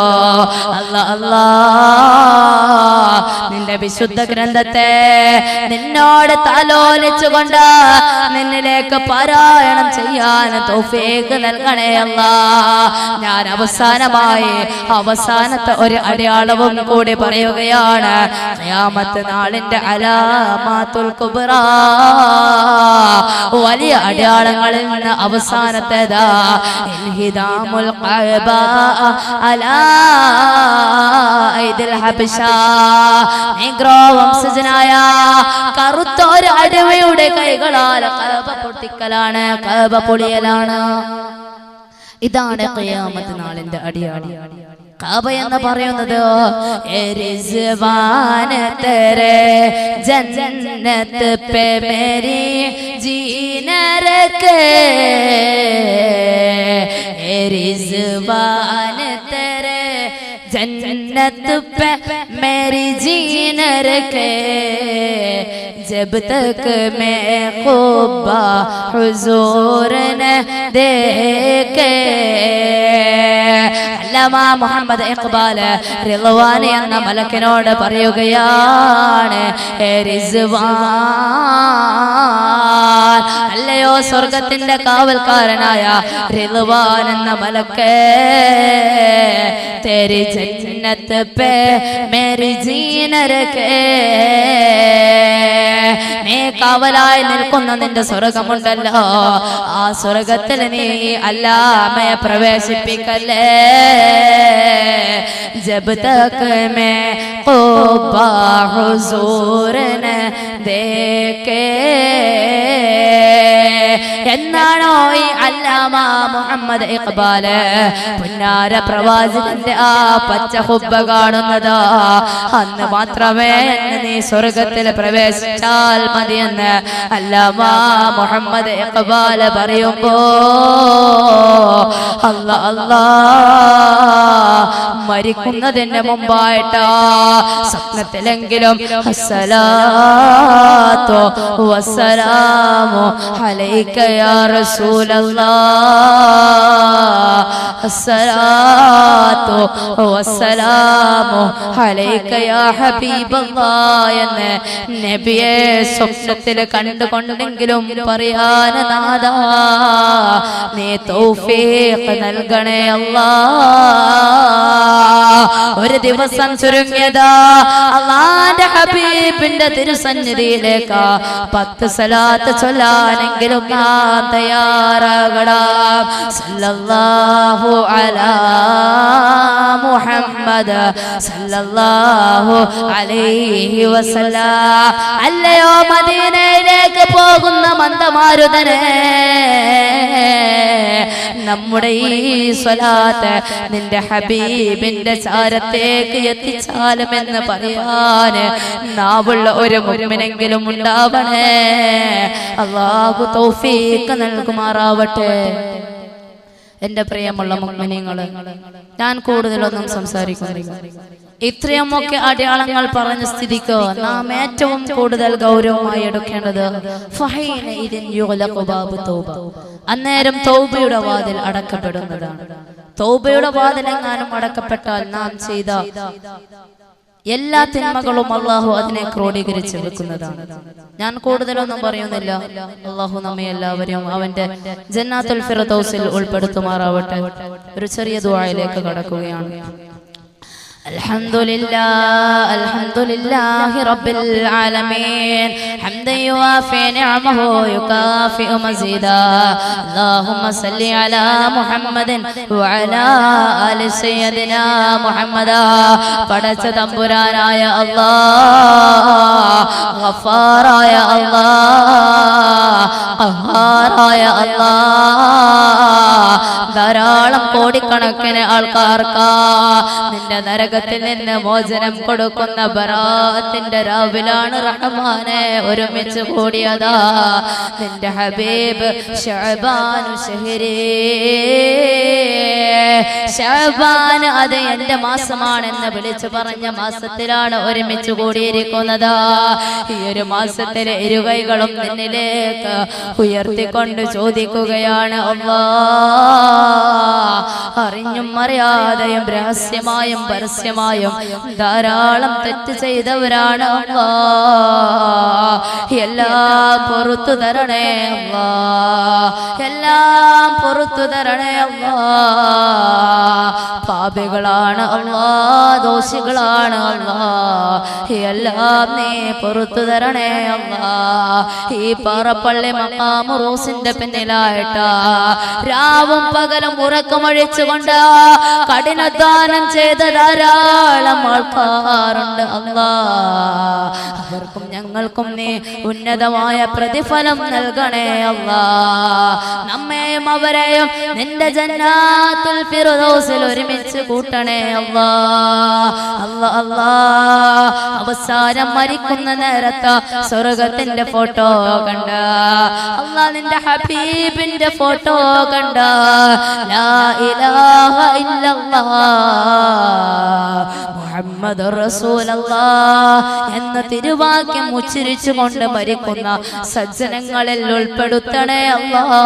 നിന്റെ വിശുദ്ധ ഗ്രന്ഥത്തെ നിന്നോട് താലോലിച്ചുകൊണ്ട് നിന്നിലേക്ക് പാരായണം ചെയ്യാൻ തൗഫീഖ് നൽകണേ അല്ലാഹ്. ഞാൻ അവസാനത്തെ ഒരു അടയാളവും കൂടി പറയുകയാണ്. ഖിയാമത്ത് നാളിന്റെ അലാമാത്തുൽ കുബ്ര, വലിയ അടയാളങ്ങളിൽ നിന്ന് അവസാനത്തേതാ ഇൻഹിദാമുൽ ഖഅബ അലാ ഐദിൽ ഹബശ. നീഗ്രോ വംശജനായ കറുത്ത ഒരു അടിമയുടെ കൈകളാൽ കഅബ പൊട്ടിക്കലാണ്, കഅബ പൊളിയലാണ്. ഇതാണ് ഖിയാമത്ത് നാളിന്റെ അടയാളം. കഅബ എന്ന് പറയുന്നത് റിസ്വാൻ തെരെ ജന്നത്ത് പേ മേരി ജീന രഖേ, റിസ്വാൻ തെരെ जन्नत पे मेरी जीन रखे जब तक मैं क़ुब्बा हुजूर न देखे. അല്ലാമ മുഹമ്മദ് ഇഖ്ബാൽ റിളവാനി എന്ന മലക്കിനോട് പറയുകയാണ്, റിസ്വാൻ, അല്ലയോ സ്വർഗത്തിന്റെ കാവൽക്കാരനായ റിളവാൻ എന്ന മലക്ക്, तेरी जन्नत पे मेरी जीन रखे. നീ കാവലായി നിൽക്കുന്ന നിന്റെ സ്വർഗമുണ്ടല്ലോ, ആ സ്വർഗത്തിൽ നീ അല്ലാമയെ പ്രവേശിപ്പിക്കല്ലേ. ജബ് തക് മേ ഖുബ്ബാ ഹുസൂർ ന ദേഖേ. എന്നാണോ ഈ അല്ലാമ മുഹമ്മദ് ഇഖ്ബാൽ പുന്നാര പ്രവാചകന്റെ ആ പച്ച ഹുബ്ബ കാണുന്നത്, അന്ന് മാത്രമേ നീ സ്വർഗത്തിൽ പ്രവേശിച്ചാൽ മതിയെന്ന് അല്ലാമ മുഹമ്മദ് ഇഖ്ബാൽ പറയുമ്പോ അല്ലാ മരിക്കുന്നതിന് മുമ്പായിട്ടാ സ്വപ്നത്തിലെങ്കിലും അസ്സലാത്തു വസ്സലാമു അലൈക യാ റസൂലല്ലാഹ്, അസ്സലാത്തു വസ്സലാമു അലൈക യാ ഹബീബല്ലാഹ് എന്ന് നബിയെ സ്വപ്നത്തിൽ കണ്ടുകൊണ്ടെങ്കിലും പറയാൻ നാദാ നീ തൗഫീഖ് നൽകണേ അല്ലാഹ്. ഒരു ദിവസം ചുരുങ്ങിയതാ അല്ലാഹുവിന്റെ ഹബീബിന്റെ തിരുസന്നിധിയിലേക്ക് 10 സലാത്ത് ചൊല്ലാനെങ്കിലും നാം തയ്യാറാകണം. സല്ലല്ലാഹു അലാ മുഹമ്മദ് സല്ലല്ലാഹു അലൈഹി വസല്ലം. അല്ലയോ മദീനയിലേക്ക് പോകുന്ന മന്ദമാരുതനെ, നമ്മുടെ ഈ സ്വലാത്ത് നിന്റെ ഹബീബിന്റെ ചാരത്തേക്ക് എത്തിച്ചാലുമെന്ന് പറയാൻ നാവുള്ള ഒരു മുഅ്മിനെങ്കിലും ഉണ്ടാവണേ. അല്ലാഹു തൗഫീഖ് നൽകുമാറാവട്ടെ. എന്റെ പ്രിയമുള്ള മുഅ്മിനീങ്ങളെ, ഞാൻ കൂടുതലൊന്നും സംസാരിക്കുന്നില്ല. ഇത്രയുമൊക്കെ അടയാളങ്ങൾ പറഞ്ഞ സ്ഥിതിക്ക് നാം ഏറ്റവും കൂടുതൽ ഗൗരവമായി എടുക്കേണ്ടത് അന്നേരം തൗബയുടെ വാതിൽ അടക്കപ്പെടുന്നതാണ്. തൗബയുടെ വാതിൽ എങ്ങാനും അടക്കപ്പെട്ടാൽ നാം ചെയ്ത എല്ലാ തിന്മകളും അള്ളാഹു അതിനെ ക്രോഡീകരിച്ച് വെക്കുന്നതാണ്. ഞാൻ കൂടുതലൊന്നും പറയുന്നില്ല. അള്ളാഹു നമ്മെ എല്ലാവരെയും അവന്റെ ജന്നാത്തുൽ ഫിർദൗസിൽ ഉൾപ്പെടുത്തുമാറാവട്ടെ. ഒരു ചെറിയ ദുആയിലേക്ക് കടക്കുകയാണ്. الحمد لله رب العالمين حمدا يوافي نعمه يكافئ مزيدا اللهم صل على محمد وعلى آل سيدنا محمد പടച്ച തമ്പുരാനായ അല്ലാഹ്, ഗഫാറായ അല്ലാഹ്, ഖഹാറായ അല്ലാഹ്, ധാരാളം കോടിക്കണക്കിന് ആൾക്കാർക്ക് നിന്റെ നരകത്തിൽ നിന്ന് മോചനം കൊടുക്കുന്ന ബറാഅത്തിന്റെ രാവിലാണ് റഹ്മാനെ ഒരുമിച്ച് കൂടിയതാ നിന്റെ ഹബീബ് ശഅബാനു ശഹരി. ശഅബാൻ അത് എന്റെ മാസമാണെന്ന് വിളിച്ചു പറഞ്ഞ മാസത്തിലാണ് ഒരുമിച്ച് കൂടിയിരിക്കുന്നത്. ഈ ഒരു മാസത്തിലെ ഇരുകൈകളും നിന്നിലേക്ക് ഉയർത്തിക്കൊണ്ട് ചോദിക്കുകയാണ് അല്ലാഹ്, അറിഞ്ഞും അറിയാതെയും രഹസ്യമായും പരസ്യമായും ധാരാളം തെറ്റ് ചെയ്തവരാണ് അല്ലാഹ്. എല്ലാം പുറത്തു തരണേ അല്ലാഹ്, എല്ലാം പുറത്തു തരണേ അല്ലാഹ്. പാപികളാണ് അല്ലാഹ്, ദോഷികളാണ് അല്ലാഹ്, എല്ലാം നീ പുറത്തു തരണേ അല്ലാഹ്. ഈ പാറപ്പള്ളി മഖാം റൂസിന്റെ പിന്നിലായിട്ട് രാവും പകലും ഉറക്കമൊഴിച്ചുകൊണ്ട് കഠിനാധ്വാനം ചെയ്ത ധാരാളം ആൾക്കാരുണ്ട് അല്ലാഹ്. അവർക്കും ഞങ്ങൾക്കും നീ ഉന്നതമായ പ്രതിഫലം നൽകണേ അല്ലാഹ്. നമ്മെയും അവരെയും നിന്റെ ജന്നാത്തുൽ ഫിർദൗസിൽ ഒരുമിച്ച് കൂട്ടണേ അല്ലാഹ്. അല്ലാഹ് അല്ലാഹ്, അവസാനം മരിക്കുന്ന നേരത്ത് സ്വർഗത്തിന്റെ ഫോട്ടോ കണ്ട അല്ലാഹ്, നിന്റെ ഹബീബിന്റെ ഫോട്ടോ കണ്ട ലാ ഇലാഹ ഇല്ലല്ലാഹ് മുഹമ്മദുർ റസൂലല്ലാഹ് എന്ന തിരുവാക്യം ഉച്ചരിച്ചുകൊണ്ട് മരിക്കുന്ന സജ്ജനങ്ങളിൽ ഉൾപ്പെടുത്തണേ അല്ലാഹ്.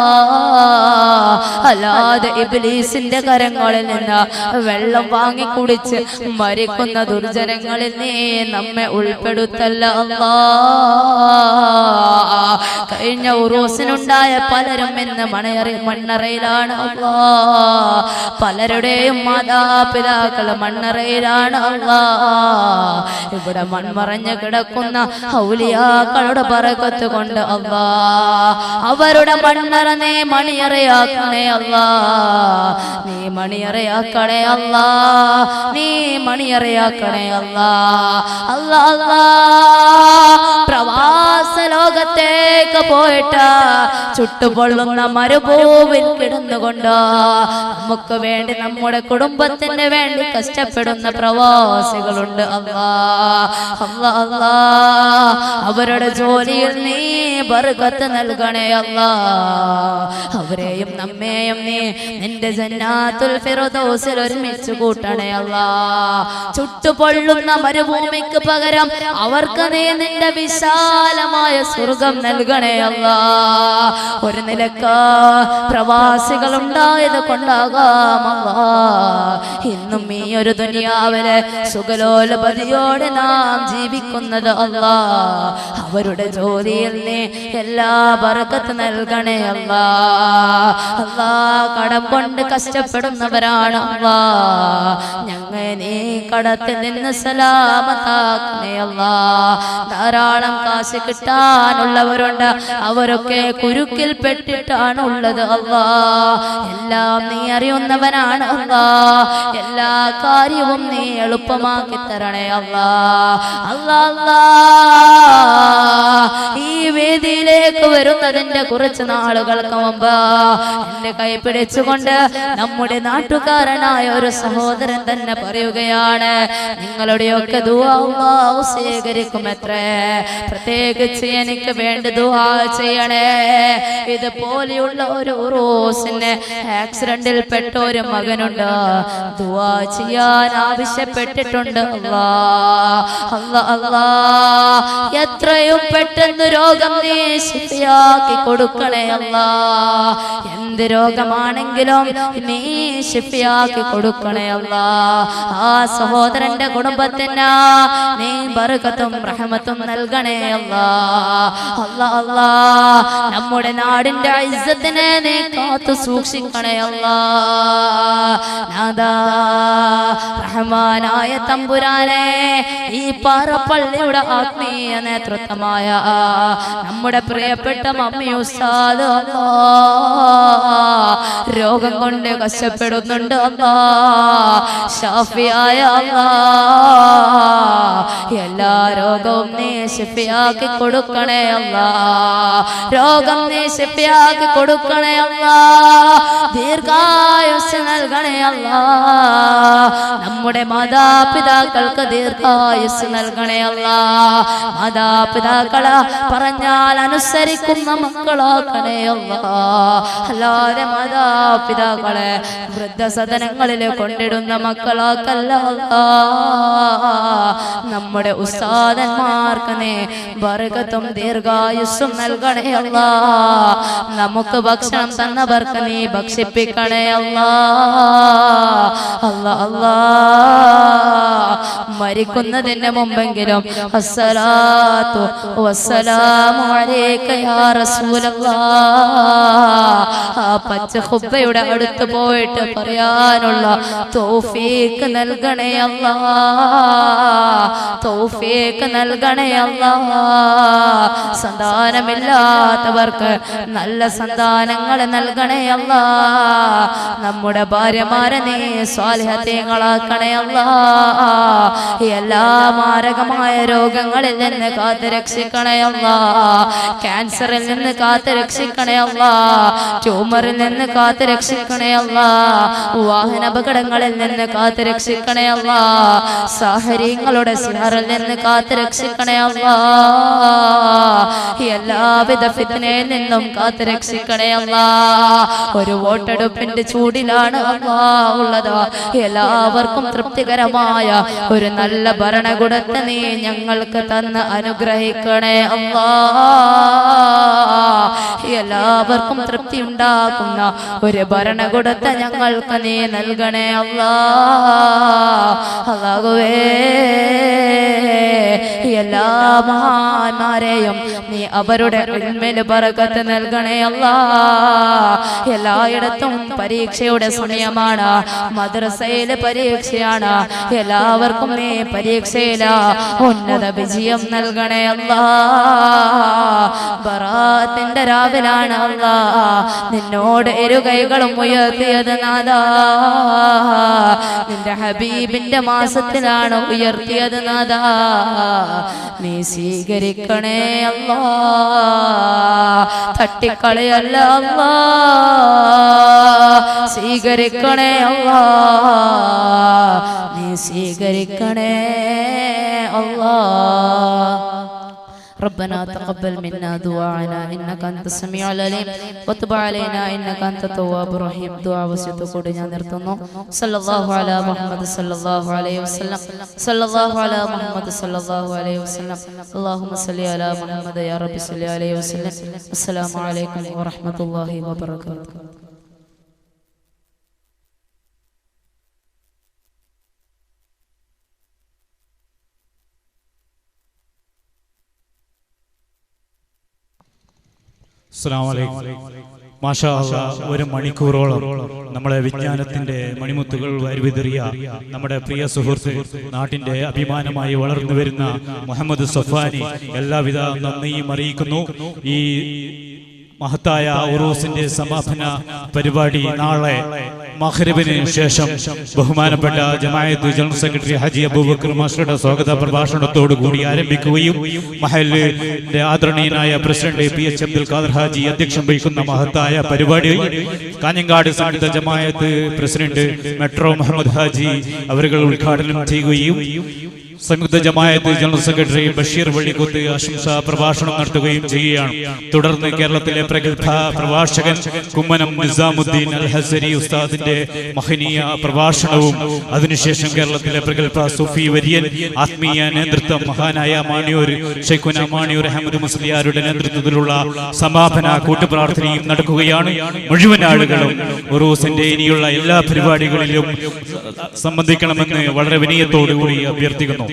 അല്ലാതെ ഇബ്ലീസിന്റെ കരങ്ങളിൽ നിന്ന് വെള്ളം വാങ്ങി കുടിച്ച് മരിക്കുന്ന ദുർജനങ്ങളിൽ നീ നമ്മെ ഉൾപ്പെടുത്തല്ല അല്ലാഹ്. കഴിഞ്ഞ ഉറൂസിനുണ്ടായ പലരും ഇന്ന് മണ്ണറയിലാണ് അല്ലാഹ്. പലരുടെയും മാതാപിതാക്കൾ മണ്ണറയിലാണ് അല്ലാഹ്. ഇവിടെ മൺമറഞ്ഞു കിടക്കുന്ന ഔലിയാക്കളുടെ ബറകത്ത് കൊണ്ട് അല്ലാഹ് അവരുടെ മണ്ണറ നീ മണിയറയാക്കണേ അല്ലാഹ്. നീ മണിയറയാക്കണേ അല്ലാഹ്, നീ മണിയറയാക്കണേ അല്ലാഹ്. അല്ലാഹ് അല്ലാഹ്, പ്രവാസ ലോകത്തേക്ക് പോയിട്ട് ചുട്ടുപൊള്ളുന്ന മരുഭൂവിൽ കിടന്നുകൊണ്ട് നമുക്ക് വേണ്ടി നമ്മുടെ കുടുംബത്തിന് വേണ്ടി കഷ്ടപ്പെടുന്ന പ്രവാസികളുണ്ട് അല്ലാഹ്. അല്ലാഹ് അല്ലാഹ്, അവരുടെ ജോലിയിൽ നീ ബർക്കത്ത് നൽകണേ അല്ലാഹ്. അവരെയും നമ്മെയും നീ നിന്റെ ജന്നാത്തുൽ ഫിർദൗസിൽ ഒരുമിച്ച് കൂട്ടണേ അല്ലാഹ്. ചുട്ടുപൊള്ളുന്ന മരുഭൂമിക്ക് പകരം അവർക്ക് നീ നിന്റെ വിശാലമായ സ്വർഗം നൽകണേ അല്ലാഹ്. ഒരു നിലക്ക് പ്രവാസികൾ ഉണ്ടായത് കൊണ്ടാകാം അല്ലാഹ് ഇന്നും ഈ ഒരു ദുനിയാവിലെ സുഖലോലപതിയോടെ നാം ജീവിക്കുന്നത് അല്ലാഹ്. അവരുടെ ജോലിയിൽ നീ എല്ലാ ബർക്കത്ത് നൽകണേ അല്ലാഹ്. അല്ലാഹ്, കടം കൊണ്ട് കഷ്ടപ്പെടുന്നവരാണ് അല്ലാഹ്. ഞങ്ങൾ നീ കടത്തിൽ നിന്ന് സലാമത്താക്കണേ അല്ലാഹ്. ധാരാളം കാശ് കിട്ടാനുള്ളവരുണ്ട്, അവരൊക്കെ കുരുക്കിൽ പെട്ടിട്ടാണ് ഉള്ളത് അല്ലാഹ്. എല്ലാം നീ അറിയുന്നവനാണ് അല്ലാഹ്. എല്ലാ കാര്യവും നീ എളുപ്പമാക്കി തരണേ അല്ലാഹ്. അല്ലാഹ് അല്ലാഹ്, ഈ വേദിയിലേക്ക് വരുന്നതിന്റെ കുറച്ച് നാളുകൾക്ക് മുമ്പ് എന്റെ കൈ പിടിച്ചുകൊണ്ട് നമ്മുടെ നാട്ടുകാരനായ ഒരു സഹോദരൻ തന്നെ പറയുകയാണ്, നിങ്ങളുടെയൊക്കെ ദുആ അല്ലാഹു സ്വീകരിക്കുമത്രേ, പ്രത്യേകിച്ച് എനിക്ക് വേണ്ടി ദുആ ചെയ്യണേ. ഇതുപോലെയുള്ള ഒരു ഉറൂസിന് ആക്സിഡന്റിൽ പെട്ട ഒരു മകനുണ്ട്, ദുആ ചെയ്യാൻ ആവശ്യപ്പെട്ടിട്ടുണ്ട്. അല്ലാ എത്രയും പെട്ടെന്ന് രോഗം നീ ശിഫയാക്കി കൊടുക്കണേ അല്ലാ. എന്ത് രോഗമാണെങ്കിലും നീ ശിഫയാക്കി കൊടുക്കണേ അല്ലാ. ആ സഹോദരന്റെ കുടുംബത്തിന് നീ ബർക്കത്തും റഹ്മത്തും നൽകണേ അല്ലാ. അല്ലാ നമ്മുടെ നാടിന്റെ ഇസ്സത്തിനെ നീ കാത്തു സൂക്ഷിക്കണേ അല്ലാ. നാദാ റഹ്മാനായ തമ്പുരാനെ, ഈ പാറപ്പള്ളിയുടെ ആത്മീയ നേതൃത്വമായ നമ്മുടെ പ്രിയപ്പെട്ട മമ്മി ഉസ്താദ് രോഗം കൊണ്ട് കഷ്ടപ്പെടുന്നുണ്ട് അല്ലാ. ഷാഫിയായ അല്ലാ, എല്ലാ രോഗവും നീ ശിഫയാക്കി കൊടുക്കണേ അല്ലാ. രോഗം നീ ശിഫയാക്കി കൊടുക്കണേ അല്ലാ. ദീർഘായുസ് നൽകണേ അല്ലാ. നമ്മുടെ മാതാപിതാക്കൾക്ക് ദീർഘായുസ് നൽകണേ അല്ലാ. മാതാപിതാക്കളെ പറഞ്ഞാൽ അനുസരിക്കുന്ന മക്കളാക്കണേ അല്ലാ. അല്ലാതെ മാതാപിതാക്കളെ വൃദ്ധസദനങ്ങളിൽ കൊണ്ടിടുന്ന മക്കളാക്കല്ല അല്ലാ. നമ്മുടെ ഉസ്താദന്മാർക്ക് നീ ബർക്കത്തും ദീർഘായുസ്സും നൽകണേ അല്ലാ. നമുക്ക് ഭക്ഷണം തന്നവർക്ക് നീ ഭക്ഷിപ്പിക്കണേ അല്ലാ. അല്ലാ മരിക്കുന്നതിന് മുമ്പെങ്കിലും അസ്സലാത്തു വസ്സലാമു അലൈക യാ റസൂലല്ലാഹ് ആ പച്ച ഖുബ്ബയുടെ അടുത്ത് പോയിട്ട് പറയാനുള്ള തൗഫീഖ് നൽകണേ അല്ലാ. തൗഫീഖ് നൽകണേ അല്ലാ. സന്താനമില്ലാത്തവർക്ക് നല്ല സന്താനങ്ങൾ നൽകണേ അല്ലാ. നമ്മുടെ ഭാര്യമാരെ നീ സ്വാലിഹീങ്ങളാക്കണേ അല്ലാ. എല്ലാ മാരകമായ രോഗങ്ങളിൽ നിന്ന് കാത്തു രക്ഷിക്കണേ അല്ലാ. ക്യാൻസറിൽ നിന്ന് കാത്തു രക്ഷിക്കണേ അല്ലാ. ട്യൂമറിൽ നിന്ന് കാത്തു രക്ഷിക്കണേ അല്ലാ. വാഹന അപകടങ്ങളിൽ നിന്ന് കാത്തു രക്ഷിക്കണേ അല്ലാ. സാഹചര്യങ്ങളുടെ സിഹറിൽ നിന്ന് കാത്തു രക്ഷിക്കണേ അല്ലാ. എല്ലാവിധ ഫിത്നയിൽ നിന്നും കാത്തു രക്ഷിക്കണേ അല്ലാ. ഒരു വോട്ടെടുപ്പിന്റെ ചൂടിലാണ് അല്ലാ ഉള്ളത്. എല്ലാവർക്കും തൃപ്തികരമായ ഒരു നല്ല ഭരണകൂടത്തെ നീ ഞങ്ങൾക്ക് തന്ന് അനുഗ്രഹിക്കണേ അല്ലാ. എല്ലാവർക്കും തൃപ്തി ഉണ്ടാക്കുന്ന ഒരു ഭരണകൂടത്തെ ഞങ്ങൾക്ക് നീ നൽകണേ അല്ലാ. അല്ലാഹുവേ എല്ലാ മഹാന്മാരെയും നീ അവരുടെ ഇൽമില് ബറകത്ത് നൽകണേ അല്ലാ. എല്ലായിടത്തും പരീക്ഷയുടെ സമയമാണ്, മദ്രസയിലെ പരീക്ഷയാണ്. എല്ലാവർക്കും നീ പരീക്ഷയില ഉന്നത വിജയം നൽകണേ അല്ലാ. ബറാത്തിന്റെ രാവിലാണ് അല്ലാ നിന്നോട് ഇരുകൈകളും ഉയർത്തിയത് നാദാ. നിന്റെ ഹബീബിന്റെ മാസത്തിലാണ് ഉയർത്തിയത് നാദാ. നീ സ്വീകരിക്കണേ അല്ലാ. തട്ടിക്കളയല്ല അല്ലാ. സ്വീകരിക്കണേ അല്ലാ. നീ സ്വീകരിക്കണേ അല്ലാ. ربنا تقبل منا دعاءنا انك انت السميع العليم وتب علينا انك انت التواب الرحيم. ദുആ വസിയത്തോടെ ഞാൻ നിർത്തുന്നു. സല്ലല്ലാഹു അലാ മുഹമ്മദ് സല്ലല്ലാഹു അലൈഹി വസല്ലം. സല്ലല്ലാഹു അലാ മുഹമ്മദ് സല്ലല്ലാഹു അലൈഹി വസല്ലം. അല്ലാഹുമ്മ സല്ലി അലാ മുഹമ്മദ് യാ റബ്ബി സല്ലി അലൈഹി വസല്ലം. അസ്സലാമു അലൈക്കും വറഹ്മത്തുള്ളാഹി വബറകാതുഹു. മാഷാ അല്ലാഹ്, ഒരു മണിക്കൂറോളം നമ്മളെ വിജ്ഞാനത്തിന്റെ മണിമുത്തുകൾ വരുവിതറിയ നമ്മുടെ പ്രിയ സുഹൃത്ത്, നാട്ടിന്റെ അഭിമാനമായി വളർന്നു വരുന്ന മുഹമ്മദ് സഫാനി എല്ലാവിധ നന്ദിയും അറിയിക്കുന്നു. ഈ മഹത്തായ ഉറൂസിന്റെ സമാപന പരിപാടി നാളെ മഗ്രിബിന് ശേഷം ബഹുമാനപ്പെട്ട ജമാഅത്ത് ജനറൽ സെക്രട്ടറി ഹാജി അബൂബക്കർ മാസ്റ്ററുടെ സ്വാഗത പ്രഭാഷണത്തോടു കൂടി ആരംഭിക്കുകയും മഹല്ലിന്റെ ആദരണീയനായ പ്രസിഡന്റ് PH അബ്ദുൽ ഖാദർ ഹാജി അധ്യക്ഷം വഹിക്കുന്ന മഹത്തായ പരിപാടി കാഞ്ഞങ്ങാട് സംയുക്ത ജമാഅത്ത് പ്രസിഡന്റ് മെട്രോ മുഹമ്മദ് ഹാജി അവരുകൾ ഉദ്ഘാടനം ചെയ്യുകയും സംയുക്ത ജമാഅത്ത് ജനറൽ സെക്രട്ടറി ബഷീർ വള്ളിക്കുത്ത് ആശംസാ പ്രഭാഷണം നടത്തുകയും ചെയ്യുകയാണ്. തുടർന്ന് കേരളത്തിലെ പ്രഗത്ഭ പ്രഭാഷകൻ കുമ്മനം നിസാമുദ്ദീൻ അൽ ഹസരി ഉസ്താദിന്റെ മഹനീയ പ്രഭാഷണവും അതിനുശേഷം കേരളത്തിലെ പ്രഗത്ഭ സൂഫി വര്യൻ ആത്മീയ നേതൃത്വം മഹാനായ മാണിയൂർ ശൈഖുന മാണിയൂർ അഹമ്മദ് മുസ്ലിയാരുടെ നേതൃത്വത്തിലുള്ള സമാപന കൂട്ടുപ്രാർത്ഥനയും നടക്കുകയാണ്. മുഴുവൻ ആളുകളും ഉറൂസിന്റെ ഇനിയുള്ള എല്ലാ പരിപാടികളിലും സംബന്ധിക്കണമെന്ന് വളരെ വിനയത്തോടുകൂടി അഭ്യർത്ഥിക്കുന്നു.